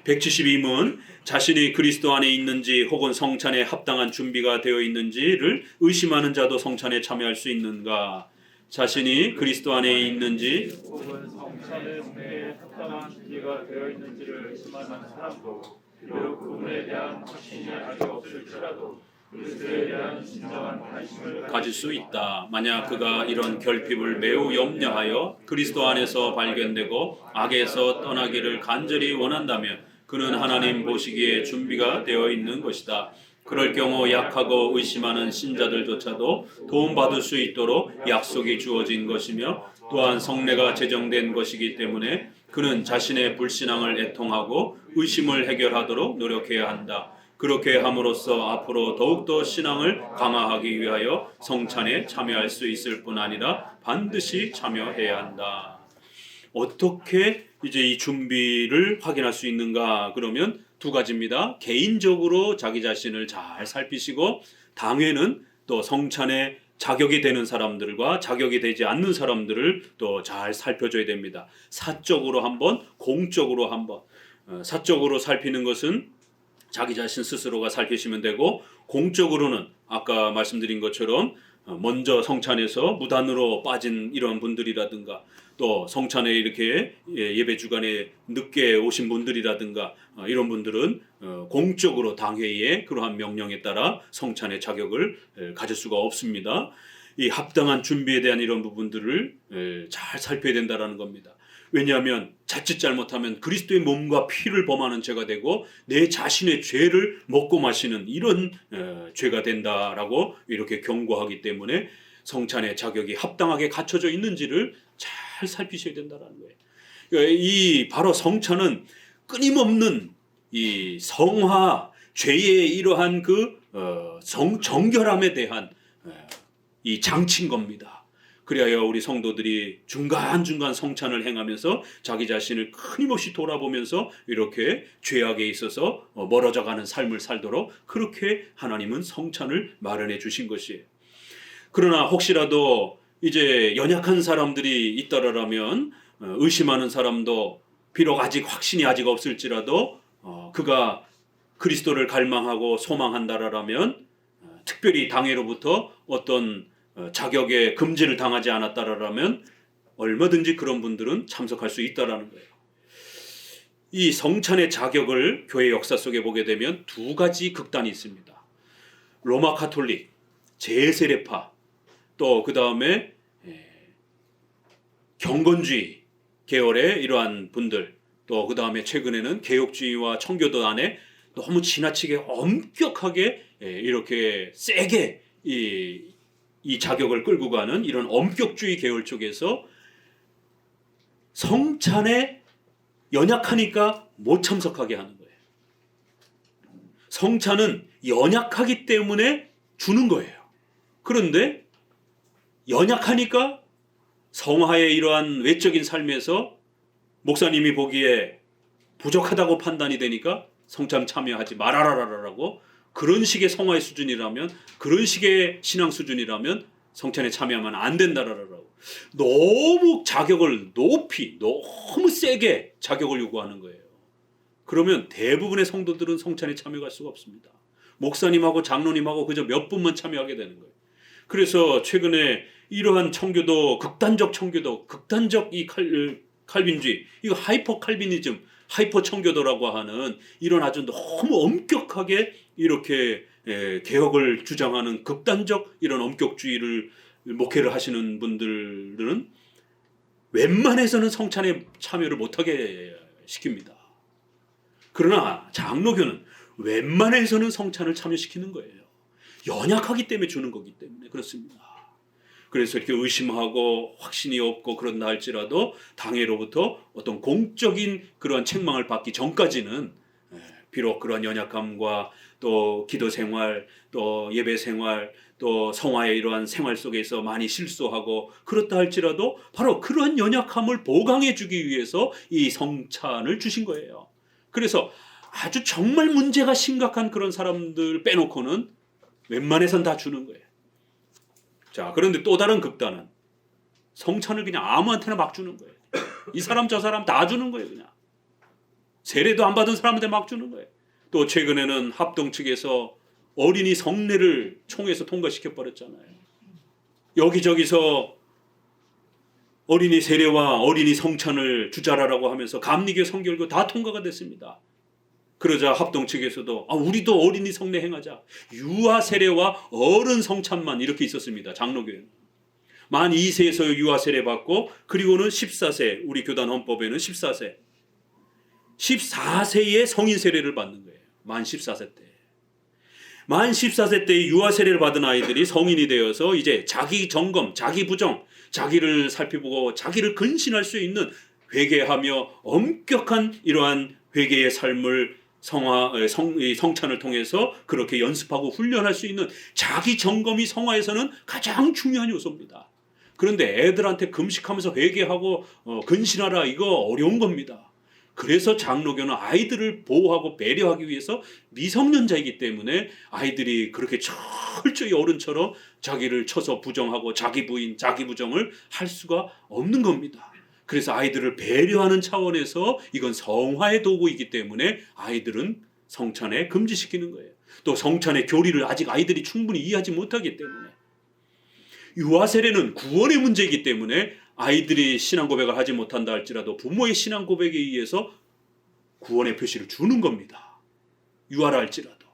172문 자신이 그리스도 안에 있는지 혹은 성찬에 합당한 준비가 되어 있는지를 의심하는 자도 성찬에 참여할 수 있는가? 자신이 그리스도 안에 있는지 혹은 성찬에 합당한 준비가 되어 있는지를 의심하는 사람도 비록 그분에 대한 확신이 아직 없을지라도 그리스도에 대한 진정한 관심을 가질 수 있다. 만약 그가 이런 결핍을 매우 염려하여 그리스도 안에서 발견되고 악에서 떠나기를 간절히 원한다면 그는 하나님 보시기에 준비가 되어 있는 것이다. 그럴 경우 약하고 의심하는 신자들조차도 도움받을 수 있도록 약속이 주어진 것이며 또한 성례가 제정된 것이기 때문에 그는 자신의 불신앙을 애통하고 의심을 해결하도록 노력해야 한다. 그렇게 함으로써 앞으로 더욱더 신앙을 강화하기 위하여 성찬에 참여할 수 있을 뿐 아니라 반드시 참여해야 한다. 어떻게 이제 이 준비를 확인할 수 있는가? 그러면 두 가지입니다. 개인적으로 자기 자신을 잘 살피시고 당회는 또 성찬에 자격이 되는 사람들과 자격이 되지 않는 사람들을 또 잘 살펴줘야 됩니다. 사적으로 한번, 공적으로 한번. 사적으로 살피는 것은 자기 자신 스스로가 살피시면 되고 공적으로는 아까 말씀드린 것처럼 먼저 성찬에서 무단으로 빠진 이런 분들이라든가 또 성찬에 이렇게 예배 주간에 늦게 오신 분들이라든가 이런 분들은 공적으로 당회의 그러한 명령에 따라 성찬의 자격을 가질 수가 없습니다. 이 합당한 준비에 대한 이런 부분들을 잘 살펴야 된다는 겁니다. 왜냐하면 자칫 잘못하면 그리스도의 몸과 피를 범하는 죄가 되고 내 자신의 죄를 먹고 마시는 이런 죄가 된다라고 이렇게 경고하기 때문에 성찬의 자격이 합당하게 갖춰져 있는지를 잘 살피셔야 된다는 거예요. 그러니까 이 바로 성찬은 끊임없는 이 성화 죄의 이러한 그 정결함에 대한 이 장치인 겁니다. 그래야 우리 성도들이 중간중간 성찬을 행하면서 자기 자신을 끊임없이 돌아보면서 이렇게 죄악에 있어서 멀어져가는 삶을 살도록 그렇게 하나님은 성찬을 마련해 주신 것이에요. 그러나 혹시라도 이제 연약한 사람들이 있더라면 의심하는 사람도 비록 아직 확신이 아직 없을지라도 그가 그리스도를 갈망하고 소망한다라면 특별히 당회로부터 어떤 자격에 금지를 당하지 않았다라면 얼마든지 그런 분들은 참석할 수 있다라는 거예요. 이 성찬의 자격을 교회 역사 속에 보게 되면 두 가지 극단이 있습니다. 로마 카톨릭, 제세례파, 또 그 다음에 경건주의 계열의 이러한 분들, 또 그 다음에 최근에는 개혁주의와 청교도 안에 너무 지나치게 엄격하게 이렇게 세게 이 자격을 끌고 가는 이런 엄격주의 계열 쪽에서 성찬에 연약하니까 못 참석하게 하는 거예요. 성찬은 연약하기 때문에 주는 거예요. 그런데 연약하니까 성화의 이러한 외적인 삶에서 목사님이 보기에 부족하다고 판단이 되니까 성찬 참여하지 말아라라고 그런 식의 성화의 수준이라면 그런 식의 신앙 수준이라면 성찬에 참여하면 안 된다라고 너무 자격을 높이 너무 세게 자격을 요구하는 거예요. 그러면 대부분의 성도들은 성찬에 참여할 수가 없습니다. 목사님하고 장로님하고 그저 몇 분만 참여하게 되는 거예요. 그래서 최근에 이러한 청교도 극단적 이 칼빈주의 이거 하이퍼 칼비니즘 하이퍼 청교도라고 하는 이런 아주 너무 엄격하게 이렇게 개혁을 주장하는 극단적 이런 엄격주의를 목회를 하시는 분들은 웬만해서는 성찬에 참여를 못하게 시킵니다. 그러나 장로교는 웬만해서는 성찬을 참여시키는 거예요. 연약하기 때문에 주는 거기 때문에 그렇습니다. 그래서 이렇게 의심하고 확신이 없고 그런다 할지라도 당회로부터 어떤 공적인 그러한 책망을 받기 전까지는 비록 그러한 연약함과 또 기도 생활, 또 예배 생활, 또 성화의 이러한 생활 속에서 많이 실수하고 그렇다 할지라도 바로 그러한 연약함을 보강해 주기 위해서 이 성찬을 주신 거예요. 그래서 아주 정말 문제가 심각한 그런 사람들 빼놓고는 웬만해선 다 주는 거예요. 자, 그런데 또 다른 극단은 성찬을 그냥 아무한테나 막 주는 거예요. 이 사람 저 사람 다 주는 거예요. 그냥 세례도 안 받은 사람한테 막 주는 거예요. 또 최근에는 합동 측에서 어린이 성례를 총회에서 통과시켜 버렸잖아요. 여기저기서 어린이 세례와 어린이 성찬을 주자라고 하면서 감리교 성결교 다 통과가 됐습니다. 그러자 합동 측에서도 우리도 어린이 성례 행하자. 유아 세례와 어른 성찬만 이렇게 있었습니다. 장로교회는. 만 2세에서 유아 세례 받고 그리고는 14세, 우리 교단 헌법에는 14세. 14세에 성인 세례를 받는 거예요. 만 14세 때. 만 14세 때 유아 세례를 받은 아이들이 성인이 되어서 이제 자기 점검, 자기 부정, 자기를 살펴보고 자기를 근신할 수 있는 회개하며 엄격한 이러한 회개의 삶을 성찬을 통해서 그렇게 연습하고 훈련할 수 있는 자기 점검이 성화에서는 가장 중요한 요소입니다. 그런데 애들한테 금식하면서 회개하고 근신하라, 이거 어려운 겁니다. 그래서 장로교는 아이들을 보호하고 배려하기 위해서 미성년자이기 때문에 아이들이 그렇게 철저히 어른처럼 자기를 쳐서 부정하고 자기 부인, 자기 부정을 할 수가 없는 겁니다. 그래서 아이들을 배려하는 차원에서 이건 성화의 도구이기 때문에 아이들은 성찬에 금지시키는 거예요. 또 성찬의 교리를 아직 아이들이 충분히 이해하지 못하기 때문에. 유아 세례는 구원의 문제이기 때문에 아이들이 신앙 고백을 하지 못한다 할지라도 부모의 신앙 고백에 의해서 구원의 표시를 주는 겁니다. 유아라 할지라도.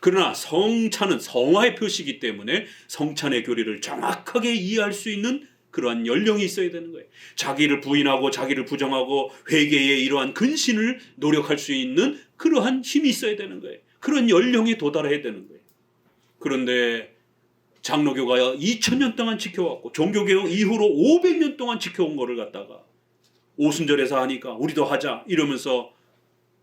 그러나 성찬은 성화의 표시이기 때문에 성찬의 교리를 정확하게 이해할 수 있는 그러한 연령이 있어야 되는 거예요. 자기를 부인하고 자기를 부정하고 회개의 이러한 근신을 노력할 수 있는 그러한 힘이 있어야 되는 거예요. 그런 연령에 도달해야 되는 거예요. 그런데 장로교가 2000년 동안 지켜왔고 종교개혁 이후로 500년 동안 지켜온 거를 갖다가 오순절에서 하니까 우리도 하자 이러면서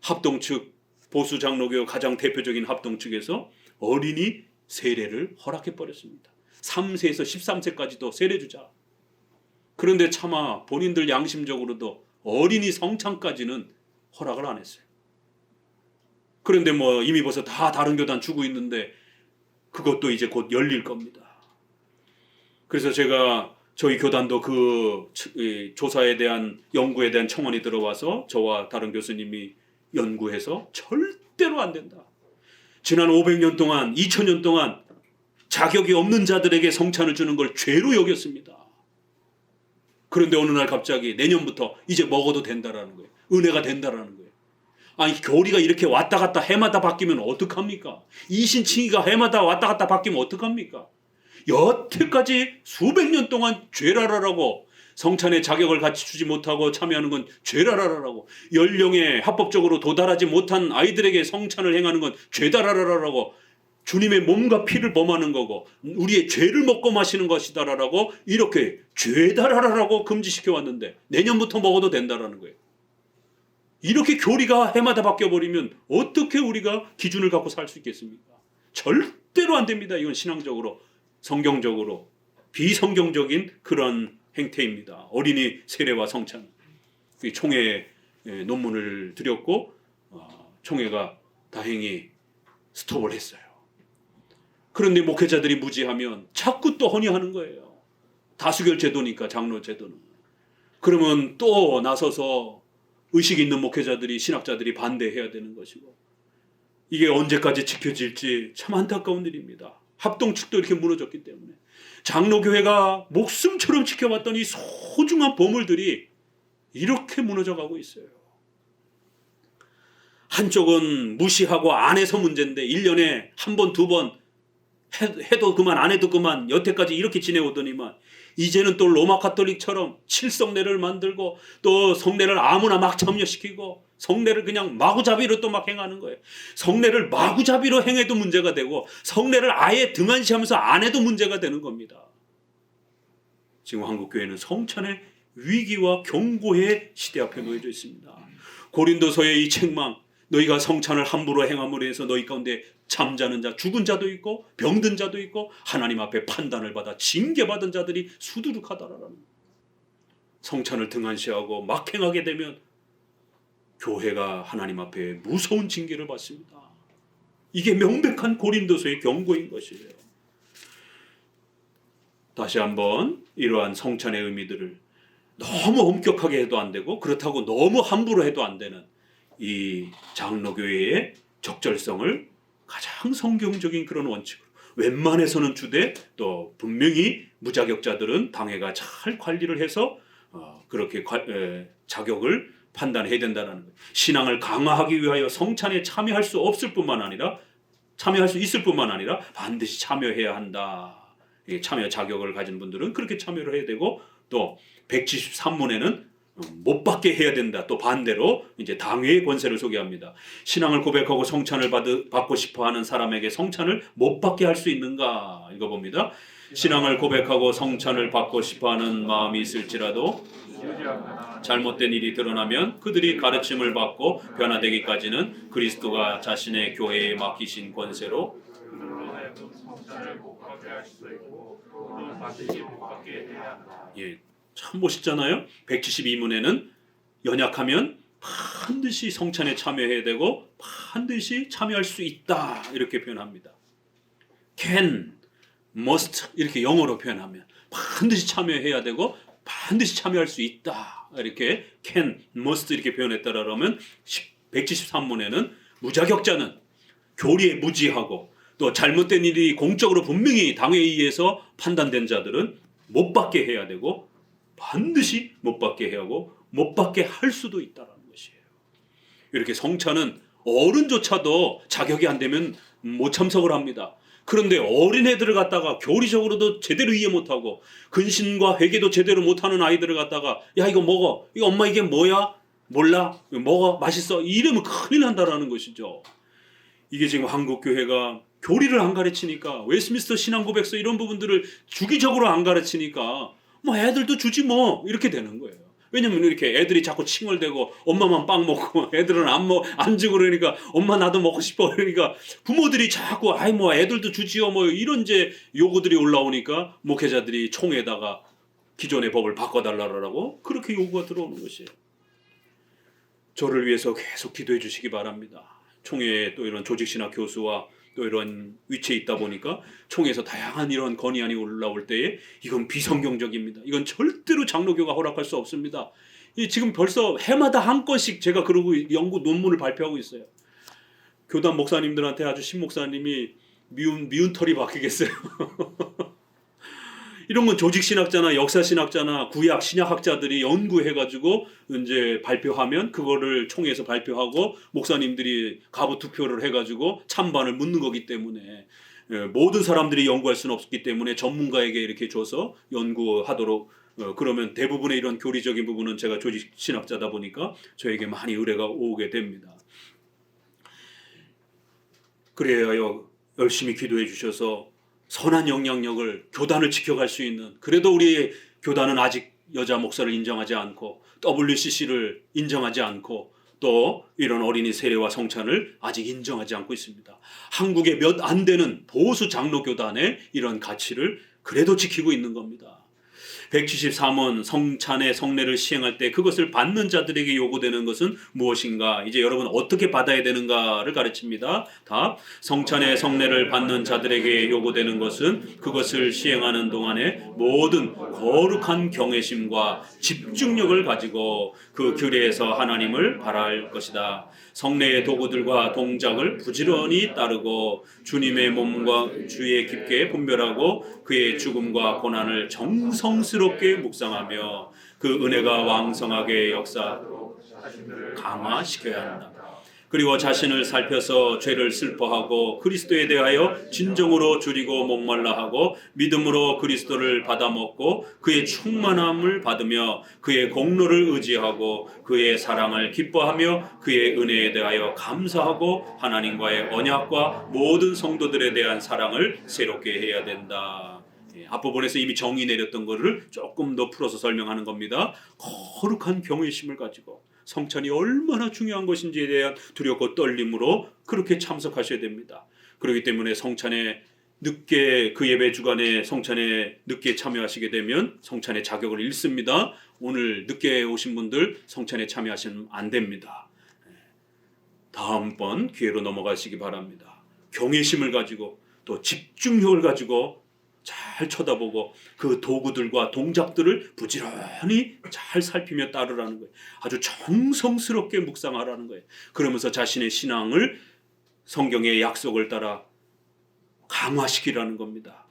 합동측, 보수 장로교 가장 대표적인 합동측에서 어린이 세례를 허락해버렸습니다. 3세에서 13세까지도 세례 주자. 그런데 차마 본인들 양심적으로도 어린이 성찬까지는 허락을 안 했어요. 그런데 이미 벌써 다 다른 교단 주고 있는데 그것도 이제 곧 열릴 겁니다. 그래서 제가 저희 교단도 그 조사에 대한 연구에 대한 청원이 들어와서 저와 다른 교수님이 연구해서 절대로 안 된다. 지난 500년 동안 2000년 동안 자격이 없는 자들에게 성찬을 주는 걸 죄로 여겼습니다. 그런데 어느 날 갑자기 내년부터 이제 먹어도 된다라는 거예요. 은혜가 된다라는 거예요. 아니 교리가 이렇게 왔다 갔다 해마다 바뀌면 어떡합니까? 이신칭의가 해마다 왔다 갔다 바뀌면 어떡합니까? 여태까지 수백 년 동안 죄라라라고 성찬의 자격을 같이 주지 못하고 참여하는 건 죄라라라고 연령에 합법적으로 도달하지 못한 아이들에게 성찬을 행하는 건 죄다라라라고 주님의 몸과 피를 범하는 거고 우리의 죄를 먹고 마시는 것이다라고 이렇게 죄다라라라고 금지시켜 왔는데 내년부터 먹어도 된다라는 거예요. 이렇게 교리가 해마다 바뀌어버리면 어떻게 우리가 기준을 갖고 살 수 있겠습니까? 절대로 안 됩니다. 이건 신앙적으로, 성경적으로 비성경적인 그런 행태입니다. 어린이 세례와 성찬. 총회에 논문을 드렸고 총회가 다행히 스톱을 했어요. 그런데 목회자들이 무지하면 자꾸 또 헌의하는 거예요. 다수결 제도니까 장로 제도는. 그러면 또 나서서 의식 있는 목회자들이 신학자들이 반대해야 되는 것이고 이게 언제까지 지켜질지 참 안타까운 일입니다. 합동 측도 이렇게 무너졌기 때문에 장로교회가 목숨처럼 지켜왔던 이 소중한 보물들이 이렇게 무너져가고 있어요. 한쪽은 무시하고 안 해서 문제인데 1년에 한 번, 두 번 해도 그만 안 해도 그만 여태까지 이렇게 지내오더니만 이제는 또 로마 가톨릭처럼 칠성례를 만들고 또 성례를 아무나 막 참여시키고 성례를 그냥 마구잡이로 또 막 행하는 거예요. 성례를 마구잡이로 행해도 문제가 되고 성례를 아예 등한시하면서 안 해도 문제가 되는 겁니다. 지금 한국교회는 성찬의 위기와 경고의 시대 앞에 놓여져 있습니다. 고린도서의 이 책망 너희가 성찬을 함부로 행함으로 해서 너희 가운데 잠자는 자, 죽은 자도 있고 병든 자도 있고 하나님 앞에 판단을 받아 징계받은 자들이 수두룩하다라는. 성찬을 등한시하고 막 행하게 되면 교회가 하나님 앞에 무서운 징계를 받습니다. 이게 명백한 고린도서의 경고인 것이에요. 다시 한번 이러한 성찬의 의미들을 너무 엄격하게 해도 안 되고 그렇다고 너무 함부로 해도 안 되는 이 장로교회의 적절성을 가장 성경적인 그런 원칙으로 웬만해서는 주되 또 분명히 무자격자들은 당회가 잘 관리를 해서 그렇게 자격을 판단해야 된다는 거예요. 신앙을 강화하기 위하여 성찬에 참여할 수 있을 뿐만 아니라 반드시 참여해야 한다. 참여 자격을 가진 분들은 그렇게 참여를 해야 되고 또 173문에는 못 받게 해야 된다. 또 반대로 이제 당회의 권세를 소개합니다. 신앙을 고백하고 성찬을 받고 싶어하는 사람에게 성찬을 못 받게 할 수 있는가 읽어봅니다. 신앙을 고백하고 성찬을 받고 싶어하는 마음이 있을지라도 잘못된 일이 드러나면 그들이 가르침을 받고 변화되기까지는 그리스도가 자신의 교회에 맡기신 권세로 성찬을 못 받게 할 수도 있고 또는 반드시 못 받게 해야 한다. 참 멋있잖아요. 172문에는 연약하면 반드시 성찬에 참여해야 되고 반드시 참여할 수 있다 이렇게 표현합니다. can, must 이렇게 영어로 표현하면 반드시 참여해야 되고 반드시 참여할 수 있다 이렇게 can, must 이렇게 표현했다라 그러면 173문에는 무자격자는 교리에 무지하고 또 잘못된 일이 공적으로 분명히 당회에 의해서 판단된 자들은 못 받게 해야 되고 반드시 못 받게 해야 하고 못 받게 할 수도 있다는 것이에요. 이렇게 성찬은 어른조차도 자격이 안 되면 못 참석을 합니다. 그런데 어린애들을 갖다가 교리적으로도 제대로 이해 못하고 근신과 회개도 제대로 못하는 아이들을 갖다가 야 이거 먹어, 이거 엄마 이게 뭐야? 몰라? 먹어? 맛있어? 이러면 큰일 난다라는 것이죠. 이게 지금 한국교회가 교리를 안 가르치니까 웨스트민스터 신앙고백서 이런 부분들을 주기적으로 안 가르치니까 뭐 애들도 주지 뭐 이렇게 되는 거예요. 왜냐면 이렇게 애들이 자꾸 칭얼대고 엄마만 빵 먹고 애들은 안 주고 그러니까 엄마 나도 먹고 싶어 그러니까 부모들이 자꾸 아이 뭐 애들도 주지요 뭐 이런 이제 요구들이 올라오니까 목회자들이 총회에다가 기존의 법을 바꿔달라고 그렇게 요구가 들어오는 것이에요. 저를 위해서 계속 기도해 주시기 바랍니다. 총회에 또 이런 조직신학 교수와 또 이런 위치에 있다 보니까 총회에서 다양한 이런 건의안이 올라올 때에 이건 비성경적입니다. 이건 절대로 장로교가 허락할 수 없습니다. 지금 벌써 해마다 한 건씩 제가 그러고 연구 논문을 발표하고 있어요. 교단 목사님들한테 아주 신목사님이 미운 털이 박히겠어요. 이런 건 조직신학자나 역사신학자나 구약 신약학자들이 연구해가지고 이제 발표하면 그거를 총회에서 발표하고 목사님들이 가부 투표를 해가지고 찬반을 묻는 거기 때문에 모든 사람들이 연구할 수는 없기 때문에 전문가에게 이렇게 줘서 연구하도록 그러면 대부분의 이런 교리적인 부분은 제가 조직신학자다 보니까 저에게 많이 의뢰가 오게 됩니다. 그래야 열심히 기도해 주셔서 선한 영향력을 교단을 지켜갈 수 있는 그래도 우리 교단은 아직 여자 목사를 인정하지 않고 WCC를 인정하지 않고 또 이런 어린이 세례와 성찬을 아직 인정하지 않고 있습니다. 한국에 몇 안 되는 보수 장로교단의 이런 가치를 그래도 지키고 있는 겁니다. 173원 성찬의 성례를 시행할 때 그것을 받는 자들에게 요구되는 것은 무엇인가? 이제 여러분 어떻게 받아야 되는가를 가르칩니다. 답. 성찬의 성례를 받는 자들에게 요구되는 것은 그것을 시행하는 동안에 모든 거룩한 경외심과 집중력을 가지고 그 규례에서 하나님을 바랄 것이다. 성례의 도구들과 동작을 부지런히 따르고 주님의 몸과 주의 깊게 분별하고 그의 죽음과 고난을 정성스럽게 묵상하며 그 은혜가 왕성하게 역사하도록 강화시켜야 한다. 그리고 자신을 살펴서 죄를 슬퍼하고 그리스도에 대하여 진정으로 줄이고 목말라하고 믿음으로 그리스도를 받아먹고 그의 충만함을 받으며 그의 공로를 의지하고 그의 사랑을 기뻐하며 그의 은혜에 대하여 감사하고 하나님과의 언약과 모든 성도들에 대한 사랑을 새롭게 해야 된다. 앞부분에서 이미 정의 내렸던 것을 조금 더 풀어서 설명하는 겁니다. 거룩한 경외심을 가지고 성찬이 얼마나 중요한 것인지에 대한 두렵고 떨림으로 그렇게 참석하셔야 됩니다. 그렇기 때문에 성찬에 늦게 그 예배 주간에 성찬에 늦게 참여하시게 되면 성찬의 자격을 잃습니다. 오늘 늦게 오신 분들 성찬에 참여하시면 안 됩니다. 다음번 기회로 넘어가시기 바랍니다. 경외심을 가지고 또 집중력을 가지고 잘 쳐다보고 그 도구들과 동작들을 부지런히 잘 살피며 따르라는 거예요. 아주 정성스럽게 묵상하라는 거예요. 그러면서 자신의 신앙을 성경의 약속을 따라 강화시키라는 겁니다.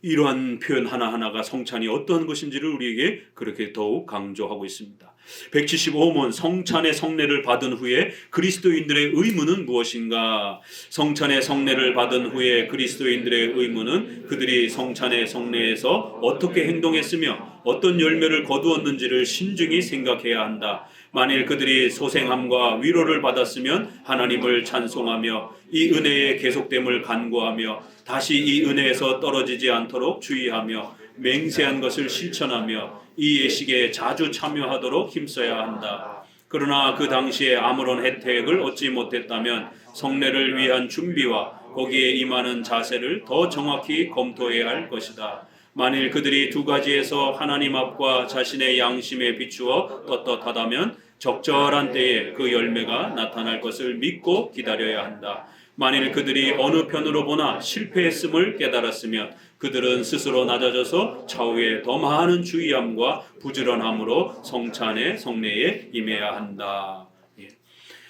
이러한 표현 하나하나가 성찬이 어떠한 것인지를 우리에게 그렇게 더욱 강조하고 있습니다. 175문 성찬의 성례를 받은 후에 그리스도인들의 의무는 무엇인가? 성찬의 성례를 받은 후에 그리스도인들의 의무는 그들이 성찬의 성례에서 어떻게 행동했으며 어떤 열매를 거두었는지를 신중히 생각해야 한다. 만일 그들이 소생함과 위로를 받았으면 하나님을 찬송하며 이 은혜의 계속됨을 간구하며 다시 이 은혜에서 떨어지지 않도록 주의하며 맹세한 것을 실천하며 이 예식에 자주 참여하도록 힘써야 한다. 그러나 그 당시에 아무런 혜택을 얻지 못했다면 성례를 위한 준비와 거기에 임하는 자세를 더 정확히 검토해야 할 것이다. 만일 그들이 두 가지에서 하나님 앞과 자신의 양심에 비추어 떳떳하다면 적절한 때에 그 열매가 나타날 것을 믿고 기다려야 한다. 만일 그들이 어느 편으로 보나 실패했음을 깨달았으면 그들은 스스로 낮아져서 차후에 더 많은 주의함과 부지런함으로 성찬의 성례에 임해야 한다.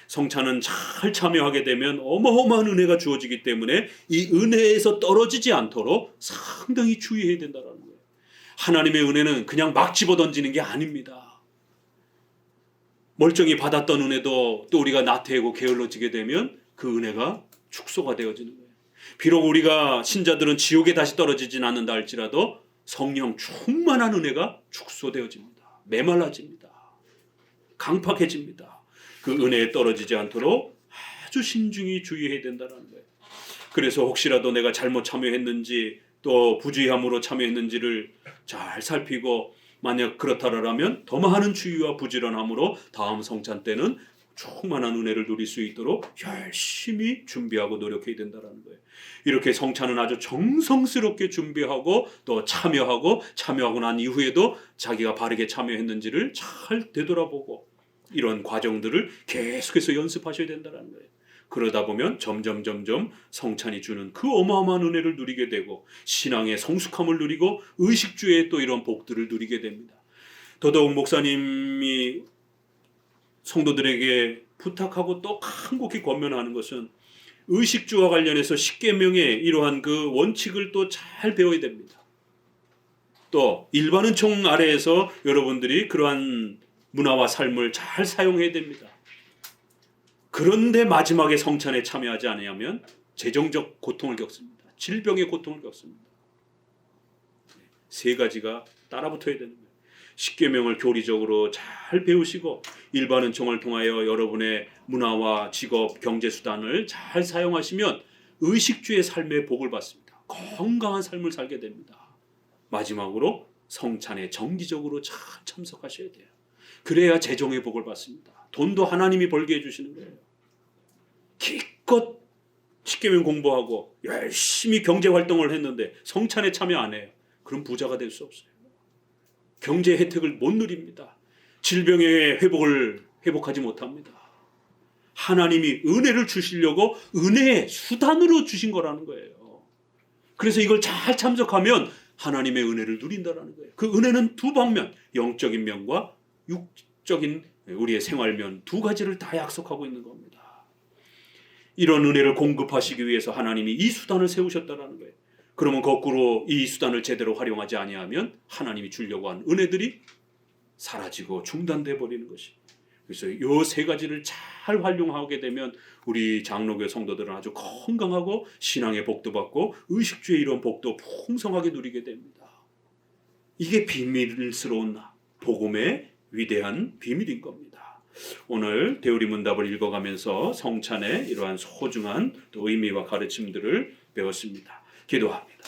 성찬은 잘 참여하게 되면 어마어마한 은혜가 주어지기 때문에 이 은혜에서 떨어지지 않도록 상당히 주의해야 된다는 거예요. 하나님의 은혜는 그냥 막 집어던지는 게 아닙니다. 멀쩡히 받았던 은혜도 또 우리가 나태하고 게을러지게 되면 그 은혜가 축소가 되어지는 거예요. 비록 우리가 신자들은 지옥에 다시 떨어지진 않는다 할지라도 성령 충만한 은혜가 축소되어집니다. 메말라집니다. 강팍해집니다. 그 은혜에 떨어지지 않도록 아주 신중히 주의해야 된다는 거예요. 그래서 혹시라도 내가 잘못 참여했는지 또 부주의함으로 참여했는지를 잘 살피고 만약 그렇다라면 더 많은 주의와 부지런함으로 다음 성찬 때는 충만한 은혜를 누릴 수 있도록 열심히 준비하고 노력해야 된다는 거예요. 이렇게 성찬은 아주 정성스럽게 준비하고 또 참여하고 난 이후에도 자기가 바르게 참여했는지를 잘 되돌아보고 이런 과정들을 계속해서 연습하셔야 된다는 거예요. 그러다 보면 점점 성찬이 주는 그 어마어마한 은혜를 누리게 되고 신앙의 성숙함을 누리고 의식주의 또 이런 복들을 누리게 됩니다. 더더욱 목사님이 성도들에게 부탁하고 또 간곡히 권면하는 것은 의식주와 관련해서 십계명의 이러한 그 원칙을 또 잘 배워야 됩니다. 또 일반은총 아래에서 여러분들이 그러한 문화와 삶을 잘 사용해야 됩니다. 그런데 마지막에 성찬에 참여하지 않으면 재정적 고통을 겪습니다. 질병의 고통을 겪습니다. 세 가지가 따라붙어야 되는 거예요. 십계명을 교리적으로 잘 배우시고 일반은총을 통하여 여러분의 문화와 직업, 경제수단을 잘 사용하시면 의식주의 삶의 복을 받습니다. 건강한 삶을 살게 됩니다. 마지막으로 성찬에 정기적으로 잘 참석하셔야 돼요. 그래야 재정의 복을 받습니다. 돈도 하나님이 벌게 해주시는 거예요. 기껏 십계명 공부하고 열심히 경제활동을 했는데 성찬에 참여 안 해요. 그럼 부자가 될 수 없어요. 경제 혜택을 못 누립니다. 질병의 회복하지 못합니다. 하나님이 은혜를 주시려고 은혜의 수단으로 주신 거라는 거예요. 그래서 이걸 잘 참석하면 하나님의 은혜를 누린다는 거예요. 그 은혜는 두 방면, 영적인 면과 육적인 우리의 생활면 두 가지를 다 약속하고 있는 겁니다. 이런 은혜를 공급하시기 위해서 하나님이 이 수단을 세우셨다는 거예요. 그러면 거꾸로 이 수단을 제대로 활용하지 아니하면 하나님이 주려고 한 은혜들이 사라지고 중단돼 버리는 것이. 그래서 이 세 가지를 잘 활용하게 되면 우리 장로교 성도들은 아주 건강하고 신앙의 복도 받고 의식주의 이런 복도 풍성하게 누리게 됩니다. 이게 비밀스러운 복음의 위대한 비밀인 겁니다. 오늘 대우리 문답을 읽어가면서 성찬의 이러한 소중한 또 의미와 가르침들을 배웠습니다. 기도합니다.